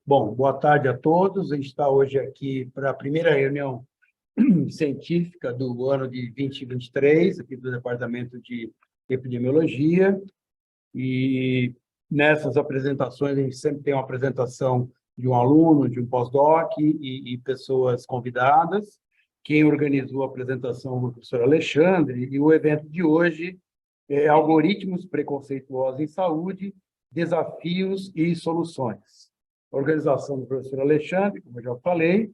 Bom, boa tarde a todos. A gente está hoje aqui para a primeira reunião científica do ano de 2023, aqui do Departamento de Epidemiologia. E nessas apresentações, a gente sempre tem uma apresentação de um aluno, de um pós-doc e pessoas convidadas. Quem organizou a apresentação foi o professor Alexandre, e o evento de hoje é Algoritmos Preconceituosos em Saúde, Desafios e Soluções. A organização do professor Alexandre, como eu já falei.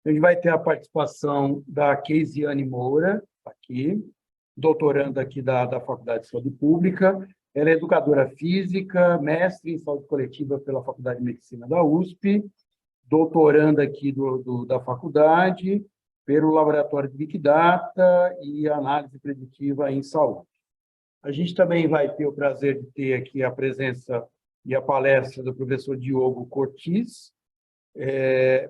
A gente vai ter a participação da Keisiane Moura, aqui, doutoranda aqui da Faculdade de Saúde Pública. Ela é educadora física, mestre em saúde coletiva pela Faculdade de Medicina da USP, doutoranda aqui da faculdade, pelo Laboratório de Big Data e Análise Preditiva em Saúde. A gente também vai ter o prazer de ter aqui a presença e a palestra do professor Diogo Cortis,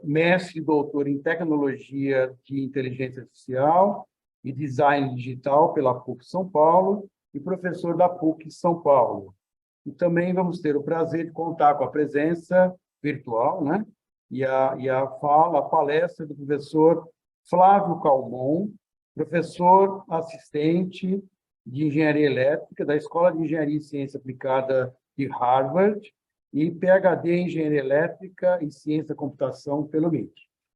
mestre e doutor em Tecnologia de Inteligência Artificial e Design Digital pela PUC São Paulo e professor da PUC São Paulo. E também vamos ter o prazer de contar com a presença virtual, né? E a palestra do professor Flávio Calmon, professor assistente de Engenharia Elétrica da Escola de Engenharia e Ciência Aplicada de Harvard e PhD em Engenharia Elétrica e Ciência da Computação pelo MIT.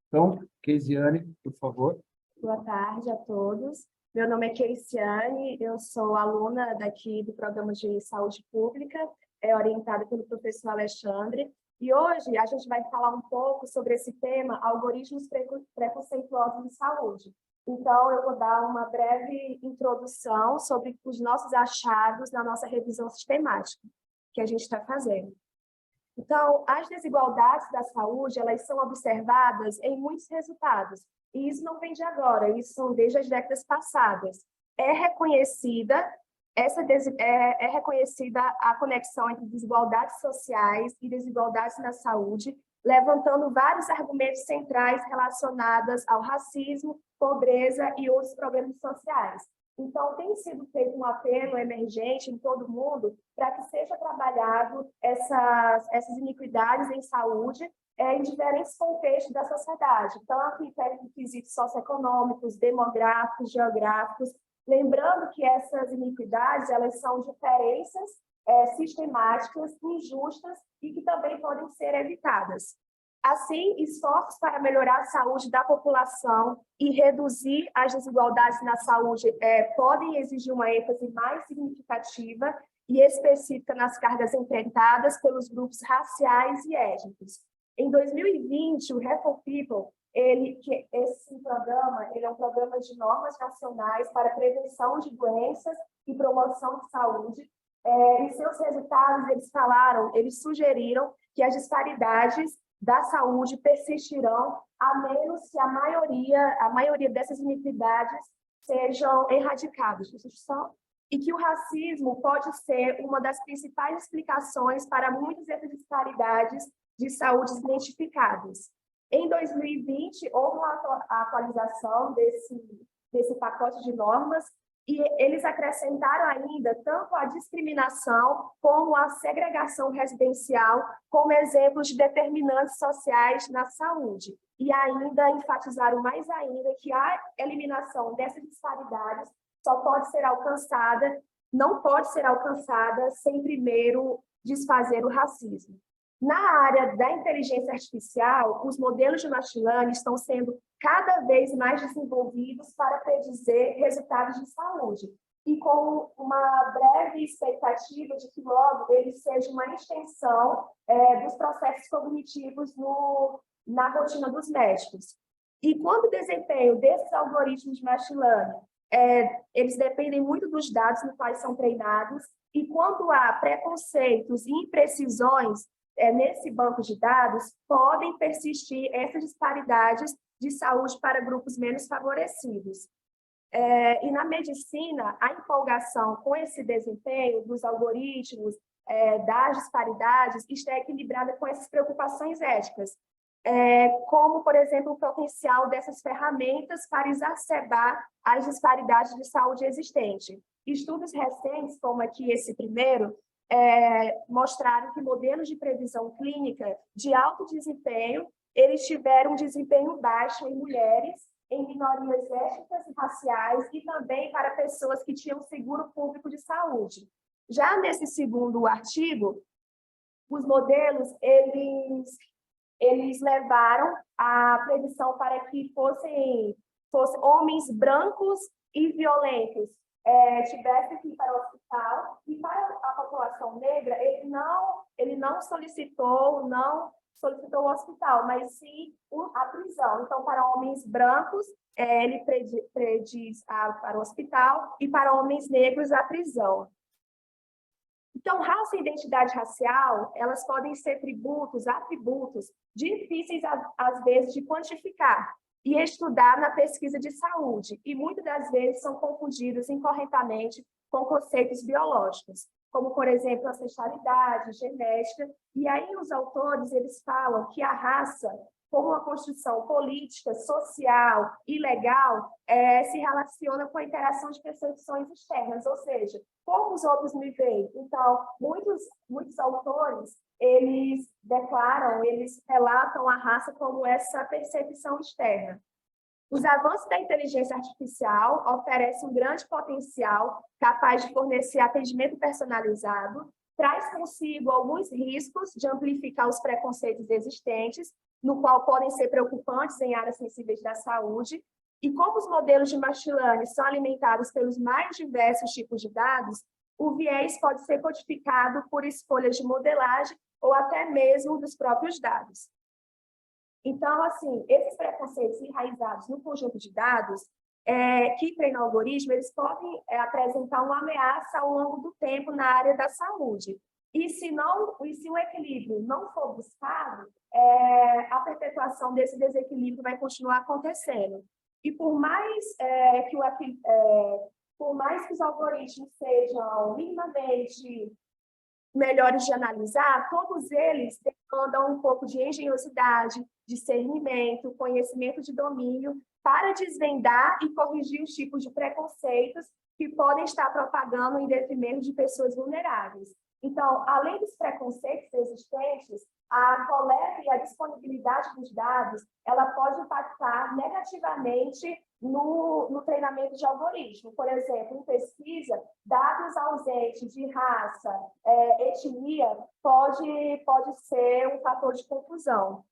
Então, Keisiane, por favor. Boa tarde a todos. Meu nome é Keisiane, eu sou aluna daqui do Programa de Saúde Pública, orientada pelo professor Alexandre, e hoje a gente vai falar um pouco sobre esse tema, algoritmos preconceituosos em saúde. Então, eu vou dar uma breve introdução sobre os nossos achados na nossa revisão sistemática que a gente está fazendo. Então, as desigualdades da saúde, elas são observadas em muitos resultados. E isso não vem de agora, isso desde as décadas passadas. É reconhecida a conexão entre desigualdades sociais e desigualdades na saúde, levantando vários argumentos centrais relacionados ao racismo, pobreza e outros problemas sociais. Então, tem sido feito um apelo emergente em todo mundo para que seja trabalhado essas iniquidades em saúde em diferentes contextos da sociedade, tanto em quesitos socioeconômicos, demográficos, geográficos, lembrando que essas iniquidades elas são diferenças sistemáticas, injustas e que também podem ser evitadas. Assim, esforços para melhorar a saúde da população e reduzir as desigualdades na saúde podem exigir uma ênfase mais significativa e específica nas cargas enfrentadas pelos grupos raciais e étnicos. Em 2020, o Health for People, esse programa é um programa de normas nacionais para prevenção de doenças e promoção de saúde. Em seus resultados, eles sugeriram que as disparidades da saúde persistirão, a menos que a maioria dessas iniquidades sejam erradicadas. E que o racismo pode ser uma das principais explicações para muitas dessas disparidades de saúde identificadas. Em 2020, houve uma atualização desse pacote de normas e eles acrescentaram ainda tanto a discriminação como a segregação residencial como exemplos de determinantes sociais na saúde. E ainda enfatizaram mais ainda que a eliminação dessas disparidades não pode ser alcançada sem primeiro desfazer o racismo. Na área da inteligência artificial, os modelos de machine learning estão sendo cada vez mais desenvolvidos para predizer resultados de saúde, e com uma breve expectativa de que logo ele seja uma extensão dos processos cognitivos na rotina dos médicos. E quando o desempenho desses algoritmos de machine learning, eles dependem muito dos dados nos quais são treinados, e quando há preconceitos e imprecisões nesse banco de dados, podem persistir essas disparidades de saúde para grupos menos favorecidos. E na medicina, a empolgação com esse desempenho dos algoritmos, das disparidades, está equilibrada com essas preocupações éticas, como, por exemplo, o potencial dessas ferramentas para exacerbar as disparidades de saúde existentes. Estudos recentes, como aqui esse primeiro, mostraram que modelos de previsão clínica de alto desempenho, eles tiveram um desempenho baixo em mulheres, em minorias étnicas e raciais e também para pessoas que tinham seguro público de saúde. Já nesse segundo artigo, os modelos, eles levaram a previsão para que fossem homens brancos e violentos tivessem que ir para o hospital, e para a população negra, ele não solicitou o hospital, mas sim a prisão. Então, para homens brancos, ele prediz para o hospital, e para homens negros, a prisão. Então, raça e identidade racial, elas podem ser atributos difíceis, às vezes, de quantificar e estudar na pesquisa de saúde, e muitas das vezes são confundidos incorretamente com conceitos biológicos, como, por exemplo, ancestralidade, genética, e aí os autores, eles falam que a raça, como uma construção política, social e legal, se relaciona com a interação de percepções externas, ou seja, como os outros me veem. Então, muitos autores, eles relatam a raça como essa percepção externa. Os avanços da inteligência artificial oferecem um grande potencial capaz de fornecer atendimento personalizado, traz consigo alguns riscos de amplificar os preconceitos existentes, no qual podem ser preocupantes em áreas sensíveis da saúde, e como os modelos de machine learning são alimentados pelos mais diversos tipos de dados, o viés pode ser codificado por escolhas de modelagem ou até mesmo dos próprios dados. Então, assim, esses preconceitos enraizados no conjunto de dados que treinam o algoritmo, eles podem apresentar uma ameaça ao longo do tempo na área da saúde. E se o equilíbrio não for buscado, a perpetuação desse desequilíbrio vai continuar acontecendo. E por mais que os algoritmos sejam minimamente melhores de analisar, todos eles demandam um pouco de engenhosidade, discernimento, conhecimento de domínio para desvendar e corrigir os tipos de preconceitos que podem estar propagando em detrimento de pessoas vulneráveis. Então, além dos preconceitos existentes, a coleta e a disponibilidade dos dados, ela pode impactar negativamente no treinamento de algoritmo. Por exemplo, em pesquisa, dados ausentes de raça, etnia, pode ser um fator de confusão.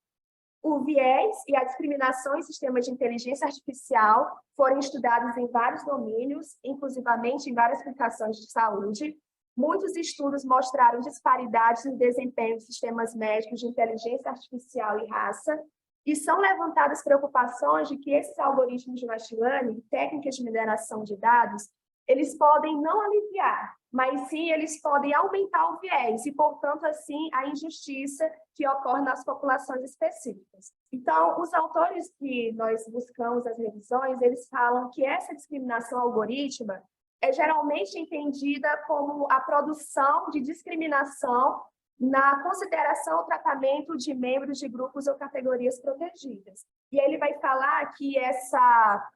O viés e a discriminação em sistemas de inteligência artificial foram estudados em vários domínios, inclusivamente em várias aplicações de saúde. Muitos estudos mostraram disparidades no desempenho de sistemas médicos de inteligência artificial e raça, e são levantadas preocupações de que esses algoritmos de machine learning, técnicas de mineração de dados, eles podem não aliviar, mas sim eles podem aumentar o viés e, portanto, assim, a injustiça que ocorre nas populações específicas. Então, os autores que nós buscamos as revisões, eles falam que essa discriminação algorítmica é geralmente entendida como a produção de discriminação na consideração ou tratamento de membros de grupos ou categorias protegidas. E ele vai falar que essa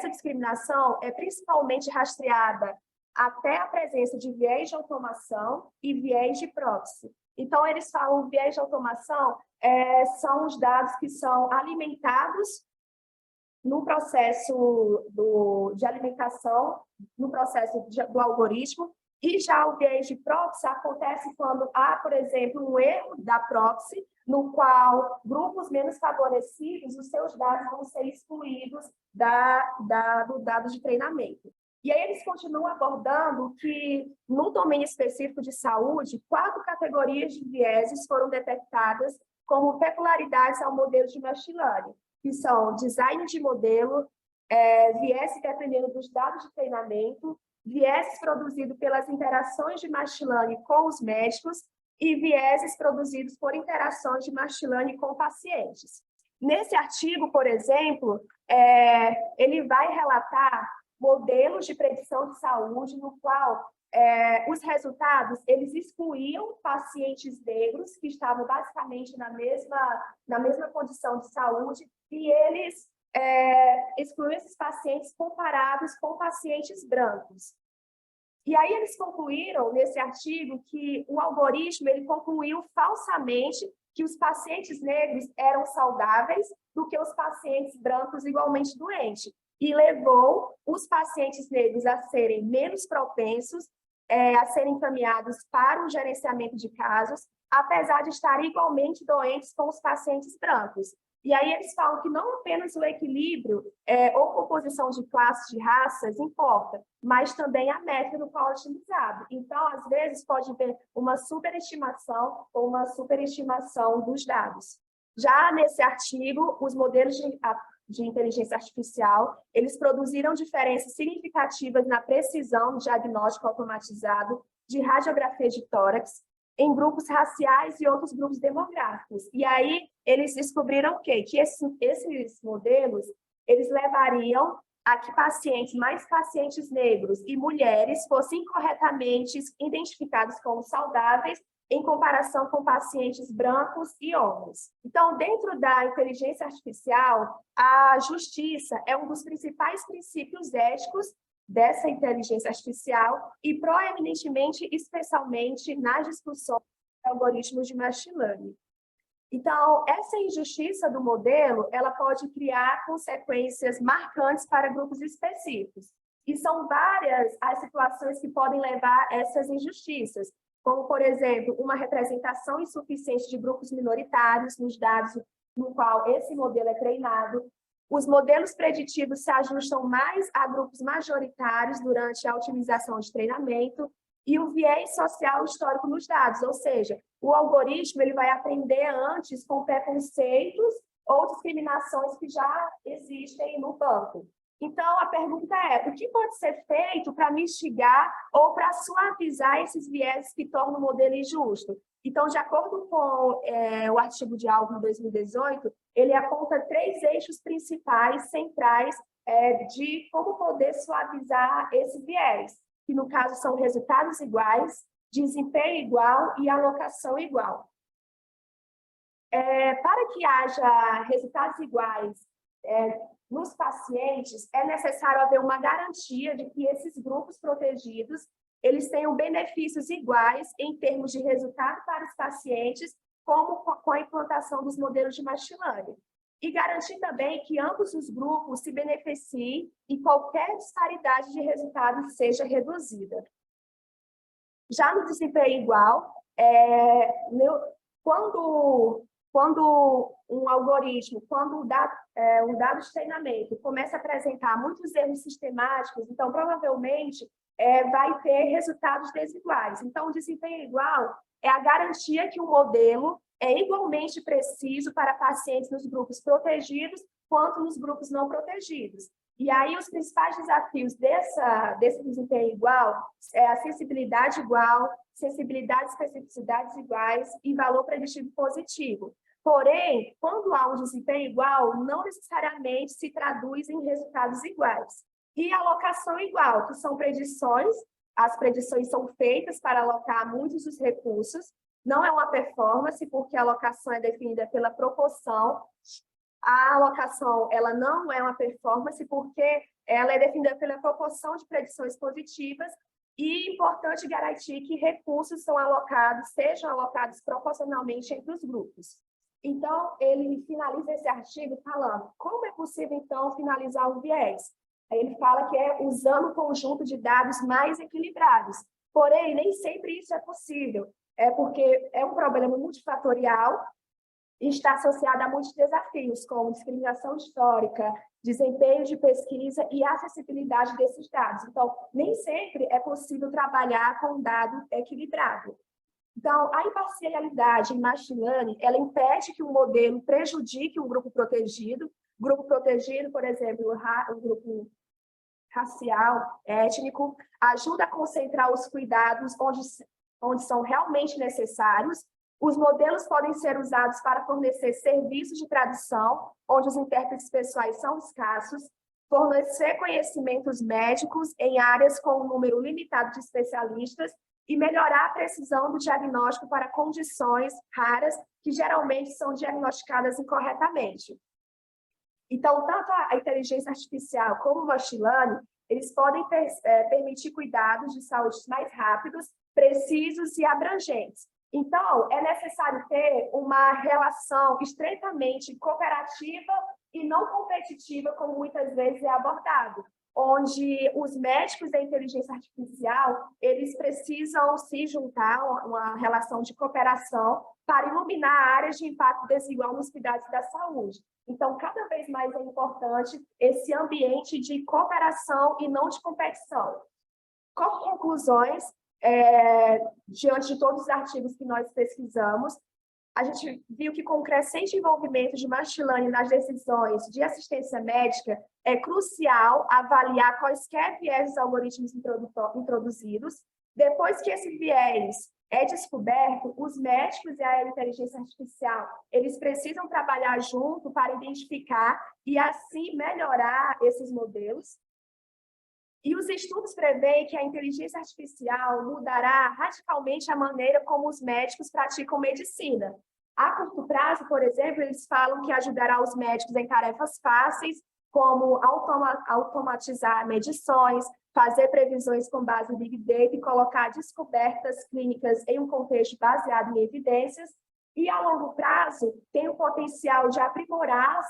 discriminação é principalmente rastreada até a presença de viés de automação e viés de proxy. Então, eles falam que o viés de automação são os dados que são alimentados no processo de alimentação, no processo do algoritmo, e já o viés de proxy acontece quando há, por exemplo, um erro da proxy, no qual grupos menos favorecidos, os seus dados vão ser excluídos do dado de treinamento. E aí eles continuam abordando que, no domínio específico de saúde, 4 categorias de vieses foram detectadas como peculiaridades ao modelo de machine learning, que são design de modelo, viés dependendo dos dados de treinamento, viéses produzidos pelas interações de machine learning com os médicos e vieses produzidos por interações de machine learning com pacientes. Nesse artigo, por exemplo, ele vai relatar modelos de predição de saúde no qual os resultados eles excluíam pacientes negros que estavam basicamente na mesma condição de saúde e eles excluíam esses pacientes comparados com pacientes brancos. E aí eles concluíram, nesse artigo, que o algoritmo ele concluiu falsamente que os pacientes negros eram saudáveis do que os pacientes brancos igualmente doentes, e levou os pacientes negros a serem menos propensos a serem encaminhados para o gerenciamento de casos, apesar de estarem igualmente doentes com os pacientes brancos. E aí eles falam que não apenas o equilíbrio ou composição de classes, de raças, importa, mas também a métrica no qual é utilizado. Então, às vezes, pode haver uma superestimação ou uma superestimação dos dados. Já nesse artigo, os modelos de inteligência artificial, eles produziram diferenças significativas na precisão do diagnóstico automatizado de radiografia de tórax em grupos raciais e outros grupos demográficos. E aí, eles descobriram o quê? Que esses modelos, eles levariam a que mais pacientes negros e mulheres fossem corretamente identificados como saudáveis em comparação com pacientes brancos e homens. Então, dentro da inteligência artificial, a justiça é um dos principais princípios éticos dessa inteligência artificial e, proeminentemente, especialmente nas discussões de algoritmos de machine learning. Então, essa injustiça do modelo, ela pode criar consequências marcantes para grupos específicos. E são várias as situações que podem levar a essas injustiças, como, por exemplo, uma representação insuficiente de grupos minoritários nos dados no qual esse modelo é treinado. Os modelos preditivos se ajustam mais a grupos majoritários durante a utilização de treinamento e o viés social histórico nos dados, ou seja, o algoritmo ele vai aprender antes com preconceitos ou discriminações que já existem no banco. Então, a pergunta é, o que pode ser feito para mitigar ou para suavizar esses viés que tornam o modelo injusto? Então, de acordo com o artigo de Alvin, 2018, ele aponta 3 eixos principais, centrais, de como poder suavizar esse viés, que no caso são resultados iguais, desempenho igual e alocação igual. Para que haja resultados iguais nos pacientes, é necessário haver uma garantia de que esses grupos protegidos eles tenham benefícios iguais em termos de resultado para os pacientes, como com a implantação dos modelos de machine learning. E garantir também que ambos os grupos se beneficiem e qualquer disparidade de resultados seja reduzida. Já no desempenho igual, quando um algoritmo, quando um dado de treinamento começa a apresentar muitos erros sistemáticos, então, provavelmente, vai ter resultados desiguais. Então, o desempenho igual é a garantia que o modelo é igualmente preciso para pacientes nos grupos protegidos quanto nos grupos não protegidos. E aí, os principais desafios desse desempenho igual é a sensibilidade igual, sensibilidade e especificidades iguais e valor preditivo positivo. Porém, quando há um desempenho igual, não necessariamente se traduz em resultados iguais. E alocação igual, que são predições, as predições são feitas para alocar muitos dos recursos, não é uma performance, porque a alocação é definida pela proporção. A alocação ela não é uma performance, porque ela é definida pela proporção de predições positivas, e é importante garantir que recursos sejam alocados proporcionalmente entre os grupos. Então, ele finaliza esse artigo falando como é possível, então, finalizar o viés. Aí ele fala que é usando um conjunto de dados mais equilibrados. Porém, nem sempre isso é possível, porque é um problema multifatorial e está associado a muitos desafios, como discriminação histórica, desempenho de pesquisa e acessibilidade desses dados. Então, nem sempre é possível trabalhar com um dado equilibrado. Então, a imparcialidade em machine learning, ela impede que um modelo prejudique um grupo protegido. Grupo protegido, por exemplo, o grupo racial, étnico, ajuda a concentrar os cuidados onde são realmente necessários. Os modelos podem ser usados para fornecer serviços de tradução, onde os intérpretes pessoais são escassos, fornecer conhecimentos médicos em áreas com um número limitado de especialistas e melhorar a precisão do diagnóstico para condições raras que geralmente são diagnosticadas incorretamente. Então, tanto a inteligência artificial como o machine learning, eles podem permitir cuidados de saúde mais rápidos, precisos e abrangentes. Então, é necessário ter uma relação estreitamente cooperativa e não competitiva, como muitas vezes é abordado, onde os médicos da inteligência artificial, eles precisam se juntar a uma relação de cooperação para iluminar áreas de impacto desigual nos cuidados da saúde. Então, cada vez mais é importante esse ambiente de cooperação e não de competição. Como conclusões, diante de todos os artigos que nós pesquisamos, a gente viu que com o crescente envolvimento de machine learning nas decisões de assistência médica, é crucial avaliar quaisquer viés algoritmos introduzidos. Depois que esse viés é descoberto, os médicos e a inteligência artificial, eles precisam trabalhar junto para identificar e, assim, melhorar esses modelos. E os estudos preveem que a inteligência artificial mudará radicalmente a maneira como os médicos praticam medicina. A curto prazo, por exemplo, eles falam que ajudará os médicos em tarefas fáceis, como automatizar medições, fazer previsões com base em Big Data e colocar descobertas clínicas em um contexto baseado em evidências. E, a longo prazo, tem o potencial de aprimorar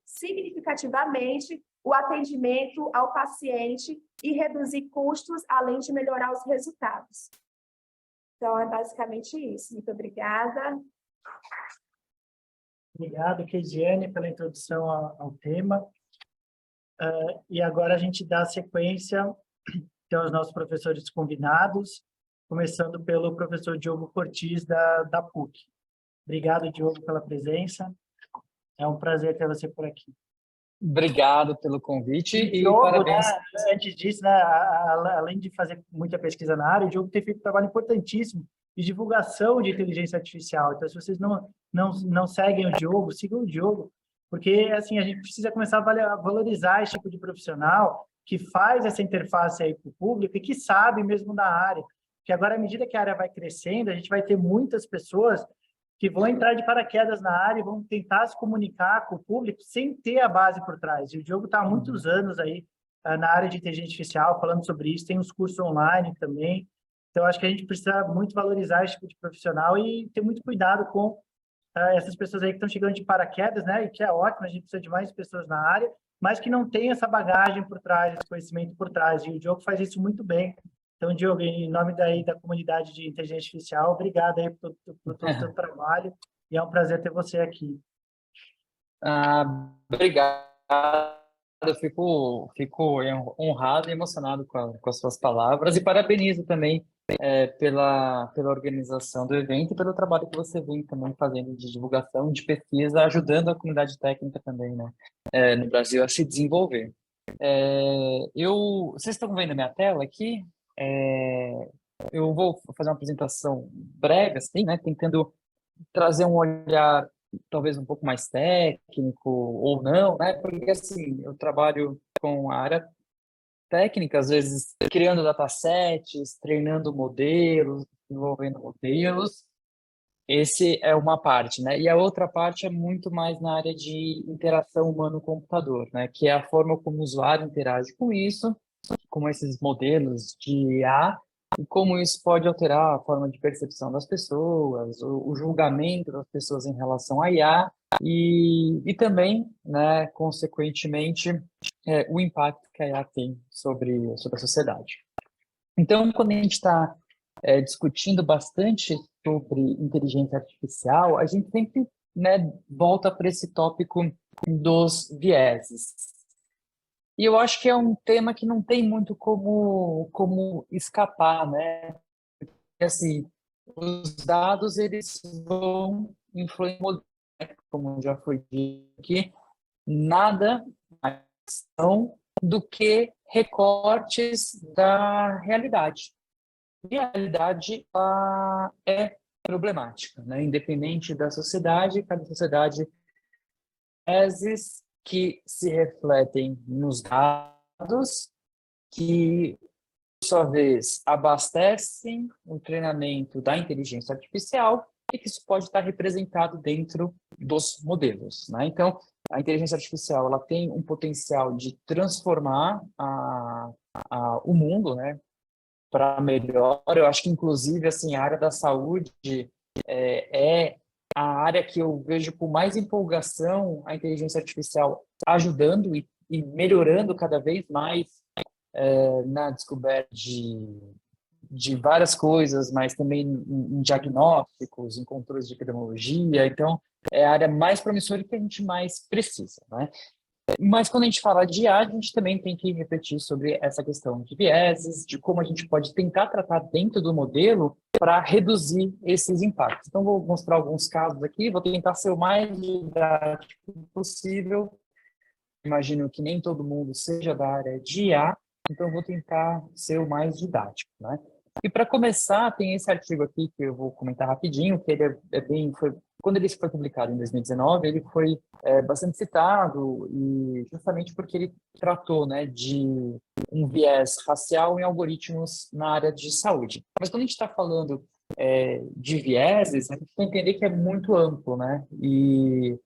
significativamente o atendimento ao paciente e reduzir custos, além de melhorar os resultados. Então, é basicamente isso. Muito obrigada. Obrigado, Keisiane, pela introdução ao tema. E agora a gente dá sequência aos nossos professores convidados, começando pelo professor Diogo Cortis, da PUC. Obrigado, Diogo, pela presença. É um prazer ter você por aqui. Obrigado pelo convite e Diogo, parabéns. né, antes disso, né, além de fazer muita pesquisa na área, o Diogo tem feito um trabalho importantíssimo de divulgação de inteligência artificial. Então, se vocês não seguem o Diogo, sigam o Diogo, porque assim a gente precisa começar a valorizar esse tipo de profissional que faz essa interface aí para o público e que sabe mesmo da área. Porque agora, à medida que a área vai crescendo, a gente vai ter muitas pessoas que vão entrar de paraquedas na área e vão tentar se comunicar com o público sem ter a base por trás. E o Diogo está há muitos anos aí na área de inteligência artificial, falando sobre isso, tem uns cursos online também. Então, acho que a gente precisa muito valorizar esse tipo de profissional e ter muito cuidado com essas pessoas aí que estão chegando de paraquedas, né? E que é ótimo, a gente precisa de mais pessoas na área, mas que não tem essa bagagem por trás, esse conhecimento por trás. E o Diogo faz isso muito bem. Então, Diogo, em nome da comunidade de inteligência artificial, obrigado aí por todo o seu trabalho e é um prazer ter você aqui. Obrigado. Eu fico honrado e emocionado com as suas palavras e parabenizo também pela organização do evento e pelo trabalho que você vem também fazendo de divulgação, de pesquisa, ajudando a comunidade técnica também, né, no Brasil a se desenvolver. Vocês estão vendo a minha tela aqui? Eu vou fazer uma apresentação breve, assim, né, tentando trazer um olhar talvez um pouco mais técnico ou não, né, porque assim, eu trabalho com a área técnica, às vezes criando datasets, treinando modelos, desenvolvendo modelos. Esse é uma parte, né? E a outra parte é muito mais na área de interação humano-computador, né? Que é a forma como o usuário interage com isso, com esses modelos de IA, e como isso pode alterar a forma de percepção das pessoas, o julgamento das pessoas em relação à IA, e também, né, consequentemente, o impacto que a IA tem sobre a sociedade. Então, quando a gente está discutindo bastante sobre inteligência artificial, a gente sempre, né, volta para esse tópico dos vieses. E eu acho que é um tema que não tem muito como escapar, né? Porque, assim, os dados, eles vão influenciar, como já foi dito aqui, nada mais são do que recortes da realidade. E a realidade é problemática, né? Independente da sociedade, cada sociedade teses que se refletem nos dados, que, por sua vez, abastecem o treinamento da inteligência artificial e que isso pode estar representado dentro dos modelos, né? Então, a inteligência artificial ela tem um potencial de transformar o mundo, né, para melhor. Eu acho que, inclusive, assim, a área da saúde é a área que eu vejo com mais empolgação a inteligência artificial ajudando e melhorando cada vez mais na descoberta de várias coisas, mas também em diagnósticos, em controles de epidemiologia. Então, é a área mais promissora que a gente mais precisa, né? Mas quando a gente fala de IA, a gente também tem que refletir sobre essa questão de vieses, de como a gente pode tentar tratar dentro do modelo para reduzir esses impactos. Então, vou mostrar alguns casos aqui, vou tentar ser o mais didático possível. Imagino que nem todo mundo seja da área de IA, então vou tentar ser o mais didático, né? E para começar, tem esse artigo aqui que eu vou comentar rapidinho, que ele quando ele foi publicado em 2019, ele foi bastante citado, e justamente porque ele tratou, né, de um viés racial em algoritmos na área de saúde. Mas quando a gente está falando de vieses, a gente tem que entender que é muito amplo, né? E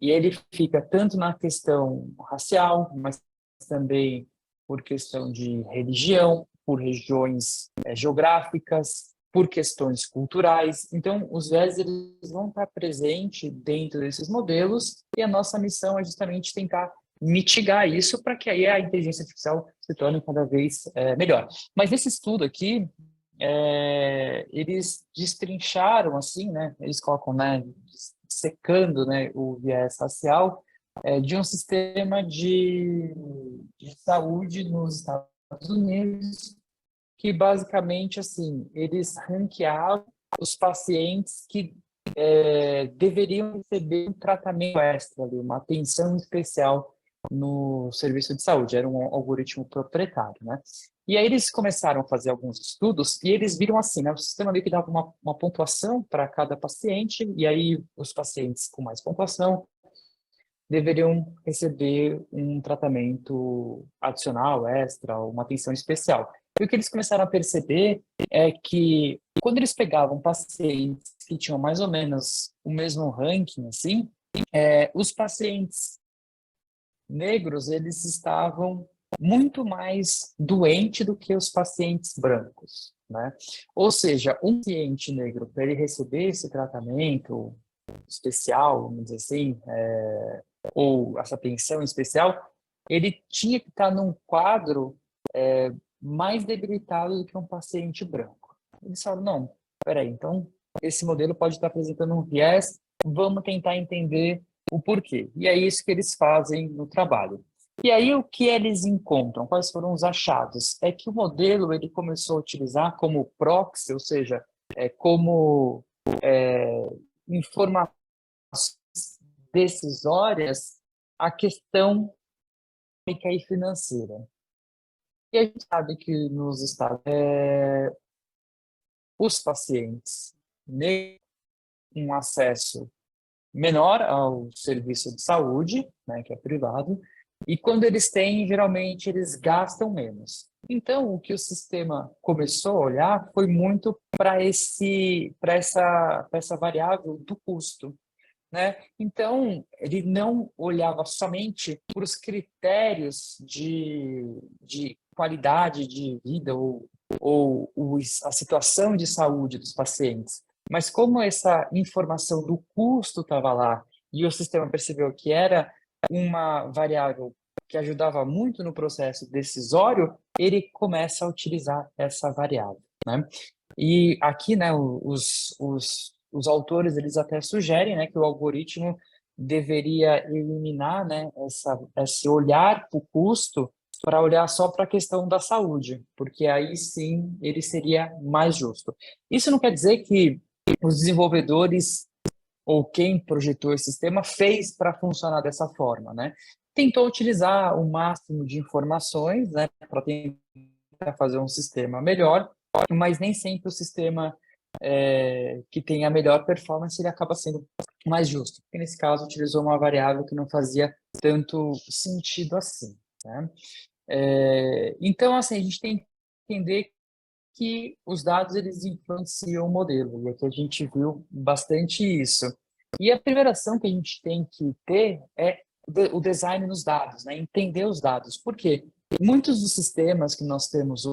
ele fica tanto na questão racial, mas também por questão de religião, por regiões geográficas, por questões culturais. Então, os viés eles vão estar presentes dentro desses modelos e a nossa missão é justamente tentar mitigar isso para que aí a inteligência artificial se torne cada vez melhor. Mas nesse estudo aqui, eles destrincharam assim, né? Eles colocam, né, secando, né, o viés racial de um sistema de saúde nos Estados Unidos que basicamente assim eles ranqueavam os pacientes que deveriam receber um tratamento extra, ali, uma atenção especial no serviço de saúde. Era um algoritmo proprietário, né? E aí eles começaram a fazer alguns estudos e eles viram assim, né? O sistema meio que dava uma pontuação para cada paciente e aí os pacientes com mais pontuação deveriam receber um tratamento adicional, extra, uma atenção especial. E o que eles começaram a perceber é que quando eles pegavam pacientes que tinham mais ou menos o mesmo ranking, assim, os pacientes negros, eles estavam muito mais doentes do que os pacientes brancos, né? Ou seja, um paciente negro, para ele receber esse tratamento especial, vamos dizer assim, ou essa atenção especial, ele tinha que estar num quadro mais debilitado do que um paciente branco. Eles falaram, não, peraí, então esse modelo pode estar apresentando um viés, vamos tentar entender o porquê. E é isso que eles fazem no trabalho. E aí o que eles encontram? Quais foram os achados? É que o modelo ele começou a utilizar como proxy, ou seja, como informações decisórias a questão econômica e financeira. E a gente sabe que nos Estados os pacientes têm um acesso menor ao serviço de saúde, né, que é privado, e quando eles têm, geralmente eles gastam menos. Então, o que o sistema começou a olhar foi muito para essa variável do custo, né? Então, ele não olhava somente para os critérios de qualidade de vida ou a situação de saúde dos pacientes, mas como essa informação do custo estava lá e o sistema percebeu que era uma variável que ajudava muito no processo decisório, ele começa a utilizar essa variável, né? E aqui, né, os autores eles até sugerem, né, que o algoritmo deveria eliminar, né, esse olhar para o custo para olhar só para a questão da saúde, porque aí sim ele seria mais justo. Isso não quer dizer que os desenvolvedores ou quem projetou esse sistema fez para funcionar dessa forma, né? Tentou utilizar o máximo de informações, né, para tentar fazer um sistema melhor, mas nem sempre o sistema que tem a melhor performance ele acaba sendo mais justo. Porque nesse caso utilizou uma variável que não fazia tanto sentido assim, né? Então, assim, a gente tem que entender que os dados eles influenciam o modelo, e aqui a gente viu bastante isso. E a primeira ação que a gente tem que ter é o design nos dados, né? Entender os dados. Por quê? Muitos dos sistemas que nós temos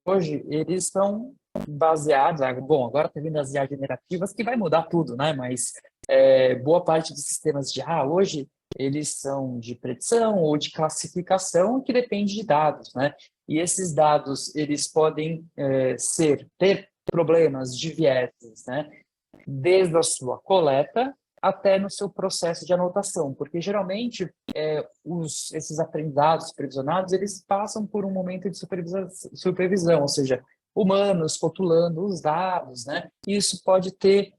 hoje, eles são baseados... Bom, agora está vindo as IA generativas, que vai mudar tudo, né? Mas boa parte dos sistemas de IA hoje, eles são de predição ou de classificação, que depende de dados, né? E esses dados, eles podem ter problemas de vieses, né? Desde a sua coleta até no seu processo de anotação, porque geralmente esses aprendizados supervisionados, eles passam por um momento de supervisão, ou seja, humanos rotulando os dados, né? E isso pode ter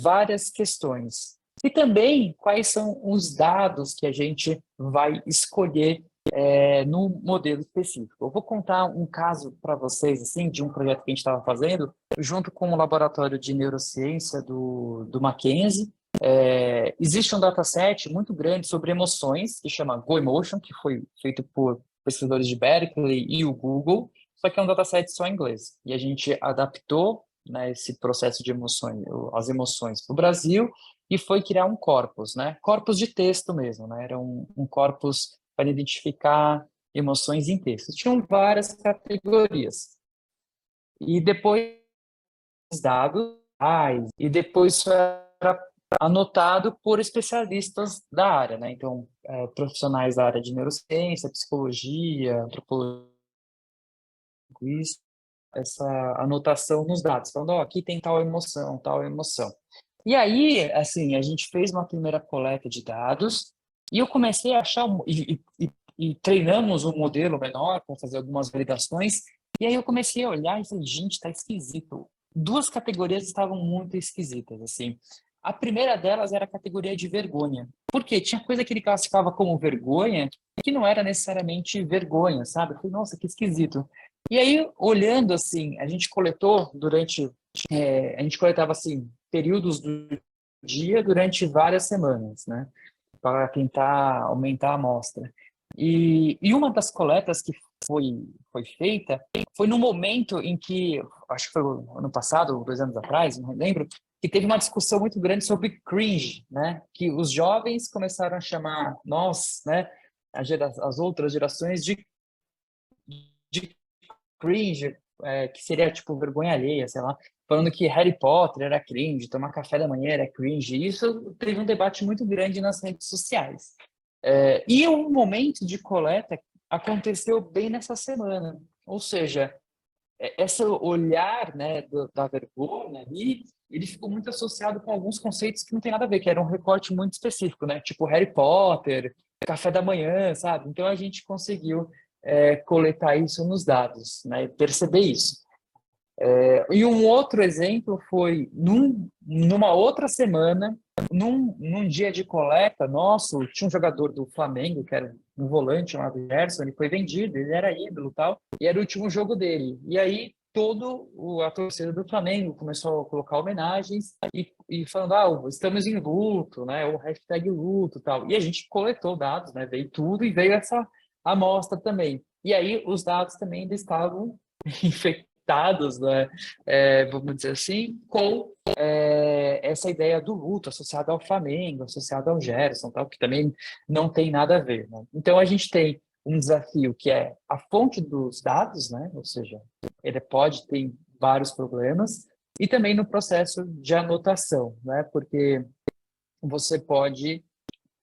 várias questões. E também quais são os dados que a gente vai escolher no modelo específico. Eu vou contar um caso para vocês, assim, de um projeto que a gente estava fazendo, junto com o laboratório de neurociência do Mackenzie. Existe um dataset muito grande sobre emoções, que chama GoEmotion, que foi feito por pesquisadores de Berkeley e o Google, só que é um dataset só em inglês. E a gente adaptou, né, esse processo de emoções, as emoções para o Brasil, e foi criar um corpus, né? Corpus de texto mesmo, né? Era um corpus para identificar emoções em texto. Tinham várias categorias. E depois dados, e depois isso era anotado por especialistas da área, né? Então, profissionais da área de neurociência, psicologia, antropologia, isso, essa anotação nos dados, falando, aqui tem tal emoção, tal emoção. E aí, assim, a gente fez uma primeira coleta de dados e eu comecei a achar, e treinamos um modelo menor para fazer algumas validações, e aí eu comecei a olhar e falei, gente, tá esquisito. Duas categorias estavam muito esquisitas, assim. A primeira delas era a categoria de vergonha. Por quê? Tinha coisa que ele classificava como vergonha que não era necessariamente vergonha, sabe? Eu falei, nossa, que esquisito. E aí, olhando assim, a gente coletou a gente coletava assim, períodos do dia durante várias semanas, né? Para tentar aumentar a amostra. E uma das coletas que foi feita foi no momento em que, acho que foi o ano passado, 2 anos atrás, não lembro, que teve uma discussão muito grande sobre cringe, né? Que os jovens começaram a chamar nós, né, as outras gerações de cringe, que seria tipo vergonha alheia, sei lá, falando que Harry Potter era cringe, tomar café da manhã era cringe. Isso teve um debate muito grande nas redes sociais. E o momento de coleta aconteceu bem nessa semana, ou seja, esse olhar, né, da vergonha ali, ele ficou muito associado com alguns conceitos que não tem nada a ver, que era um recorte muito específico, né, tipo Harry Potter, café da manhã, sabe? Então a gente conseguiu coletar isso nos dados, né, perceber isso. E um outro exemplo foi numa outra semana, num dia de coleta nosso, tinha um jogador do Flamengo, que era um volante chamado Gerson, ele foi vendido, ele era ídolo e tal, e era o último jogo dele. E aí a torcida do Flamengo começou a colocar homenagens e falando, estamos em luto, né, ou hashtag luto e tal. E a gente coletou dados, né, veio tudo e veio essa amostra também. E aí os dados também ainda estavam infectados, né, vamos dizer assim, com essa ideia do luto associado ao Flamengo, associado ao Gerson, tal, que também não tem nada a ver, né? Então a gente tem um desafio que é a fonte dos dados, né? Ou seja, ele pode ter vários problemas, e também no processo de anotação, né? Porque você pode...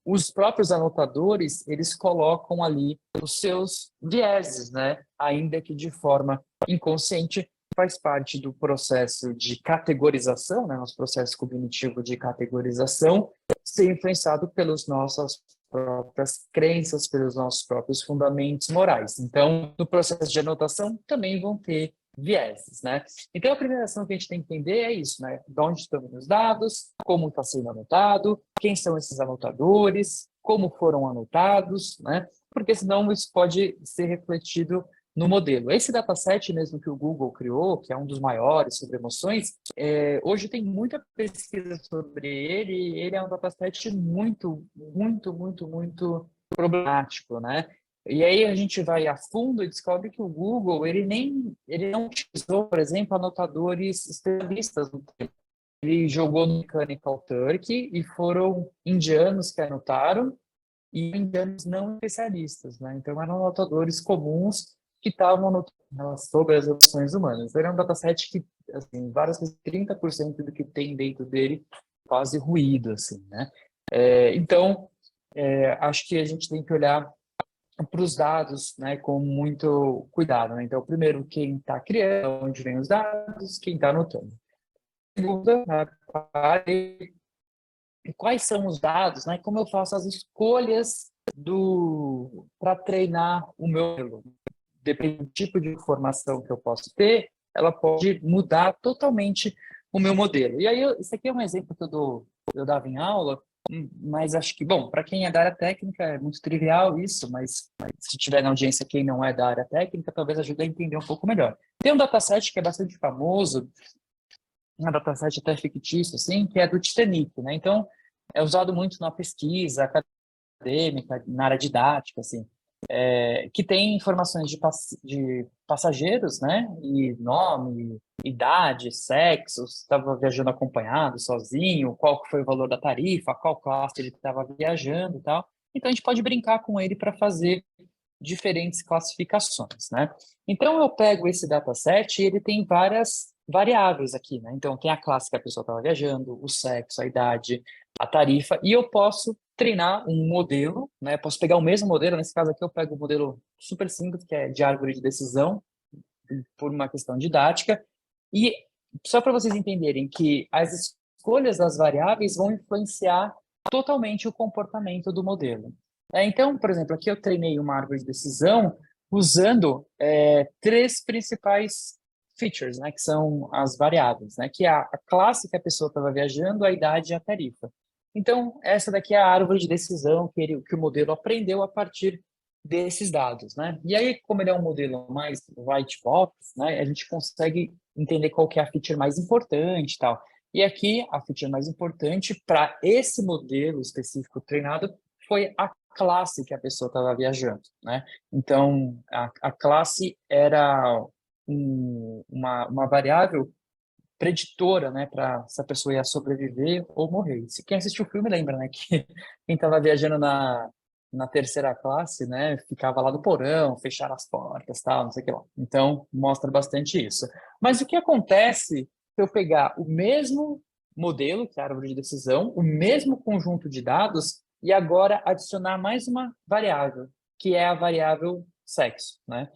Os próprios anotadores, eles colocam ali os seus vieses, né? Ainda que de forma inconsciente, faz parte do processo de categorização, né? Nosso processo cognitivo de categorização, ser influenciado pelas nossas próprias crenças, pelos nossos próprios fundamentos morais. Então, no processo de anotação, também vão ter vieses, né? Então, a primeira ação que a gente tem que entender é isso, né? De onde estão os dados, como está sendo anotado, quem são esses anotadores, como foram anotados, né? Porque senão isso pode ser refletido no modelo. Esse dataset mesmo que o Google criou, que é um dos maiores sobre emoções, hoje tem muita pesquisa sobre ele, e ele é um dataset muito, muito, muito, muito problemático, né? E aí a gente vai a fundo e descobre que o Google, ele não utilizou, por exemplo, anotadores especialistas no tema. ele jogou no Mechanical Turk e foram indianos que anotaram e indianos não especialistas, né? Então, eram anotadores comuns que estavam anotando sobre as emoções humanas. Era um dataset que, assim, várias vezes, 30% do que tem dentro dele quase ruído, assim, né? Então, acho que a gente tem que olhar para os dados, né, com muito cuidado, né? Então, primeiro, quem está criando, onde vem os dados, quem está anotando. Segunda, né, quais são os dados, né? Como eu faço as escolhas para treinar o meu modelo. Depende do tipo de informação que eu posso ter, ela pode mudar totalmente o meu modelo. E aí, isso aqui é um exemplo que eu dava em aula, mas acho que, bom, para quem é da área técnica é muito trivial isso, mas se tiver na audiência quem não é da área técnica, talvez ajude a entender um pouco melhor. Tem um dataset que é bastante famoso, um dataset até fictício, assim, que é do Titanic, né? Então, é usado muito na pesquisa acadêmica, na área didática, assim, que tem informações de passageiros, né? E nome, idade, sexo, se estava viajando acompanhado, sozinho, qual que foi o valor da tarifa, qual classe ele estava viajando e tal. Então, a gente pode brincar com ele para fazer diferentes classificações, né? Então, eu pego esse dataset e ele tem várias variáveis aqui, né? Então, tem a classe que a pessoa estava viajando, o sexo, a idade, a tarifa, e eu posso treinar um modelo, né? Posso pegar o mesmo modelo, nesse caso aqui eu pego um modelo super simples, que é de árvore de decisão, por uma questão didática, e só para vocês entenderem que as escolhas das variáveis vão influenciar totalmente o comportamento do modelo. Então, por exemplo, aqui eu treinei uma árvore de decisão usando três principais features, né, que são as variáveis, né, que é a classe que a pessoa estava viajando, a idade e a tarifa. Então, essa daqui é a árvore de decisão que o modelo aprendeu a partir desses dados, né? E aí, como ele é um modelo mais white box, né, a gente consegue entender qual que é a feature mais importante e tal. E aqui, a feature mais importante para esse modelo específico treinado foi a classe que a pessoa estava viajando, né? Então, a classe era uma variável preditora, né, para se a pessoa ia sobreviver ou morrer. Se quem assistiu o filme lembra, né, que quem estava viajando na terceira classe, né, ficava lá do porão, fechar as portas, tal, não sei o que lá. Então, mostra bastante isso. Mas o que acontece se eu pegar o mesmo modelo, que é a árvore de decisão, o mesmo conjunto de dados, e agora adicionar mais uma variável, que é a variável sexo, né?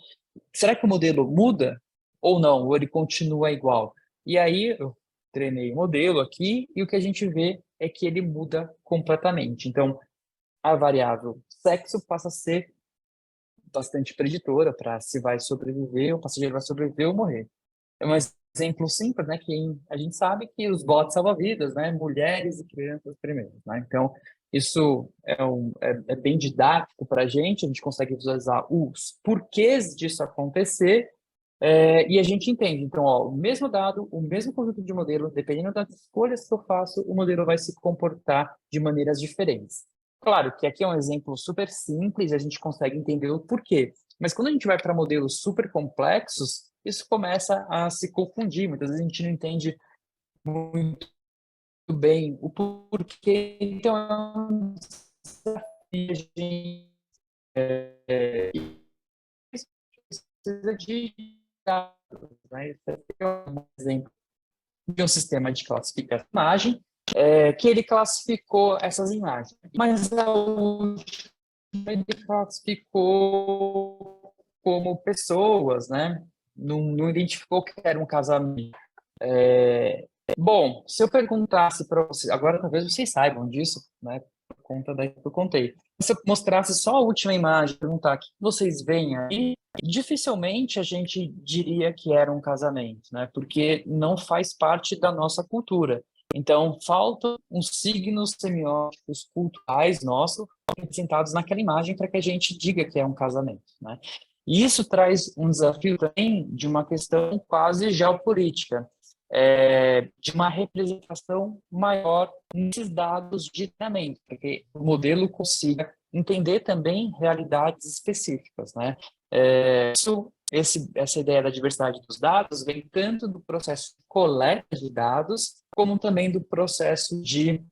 Será que o modelo muda ou não? Ou ele continua igual? E aí eu treinei o modelo aqui e o que a gente vê é que ele muda completamente. Então, a variável sexo passa a ser bastante preditora para se vai sobreviver, o passageiro vai sobreviver ou morrer. É um exemplo simples, né? Que a gente sabe que os botes salvam vidas, né? Mulheres e crianças primeiro, né? Então, isso é bem didático para a gente consegue visualizar os porquês disso acontecer e a gente entende. Então, ó, o mesmo dado, o mesmo conjunto de modelo, dependendo das escolhas que eu faço, o modelo vai se comportar de maneiras diferentes. Claro que aqui é um exemplo super simples, a gente consegue entender o porquê. Mas quando a gente vai para modelos super complexos, isso começa a se confundir. Muitas vezes a gente não entende muito bem o porquê. Então, é um desafio, a gente precisa de dados, né? Esse é um exemplo de um sistema de classificação de imagem, que ele classificou essas imagens. Mas a última ele classificou como pessoas, né? Não identificou que era um casamento. Bom, se eu perguntasse para vocês, agora talvez vocês saibam disso, né? Por conta daí que eu contei. Se eu mostrasse só a última imagem, perguntar o que vocês veem aí, dificilmente a gente diria que era um casamento, né? Porque não faz parte da nossa cultura. Então, faltam uns signos semióticos culturais nossos representados naquela imagem para que a gente diga que é um casamento, né? E isso traz um desafio também de uma questão quase geopolítica, de uma representação maior nesses dados de treinamento, para que o modelo consiga entender também realidades específicas, né? Isso essa ideia da diversidade dos dados vem tanto do processo de coleta de dados, como também do processo de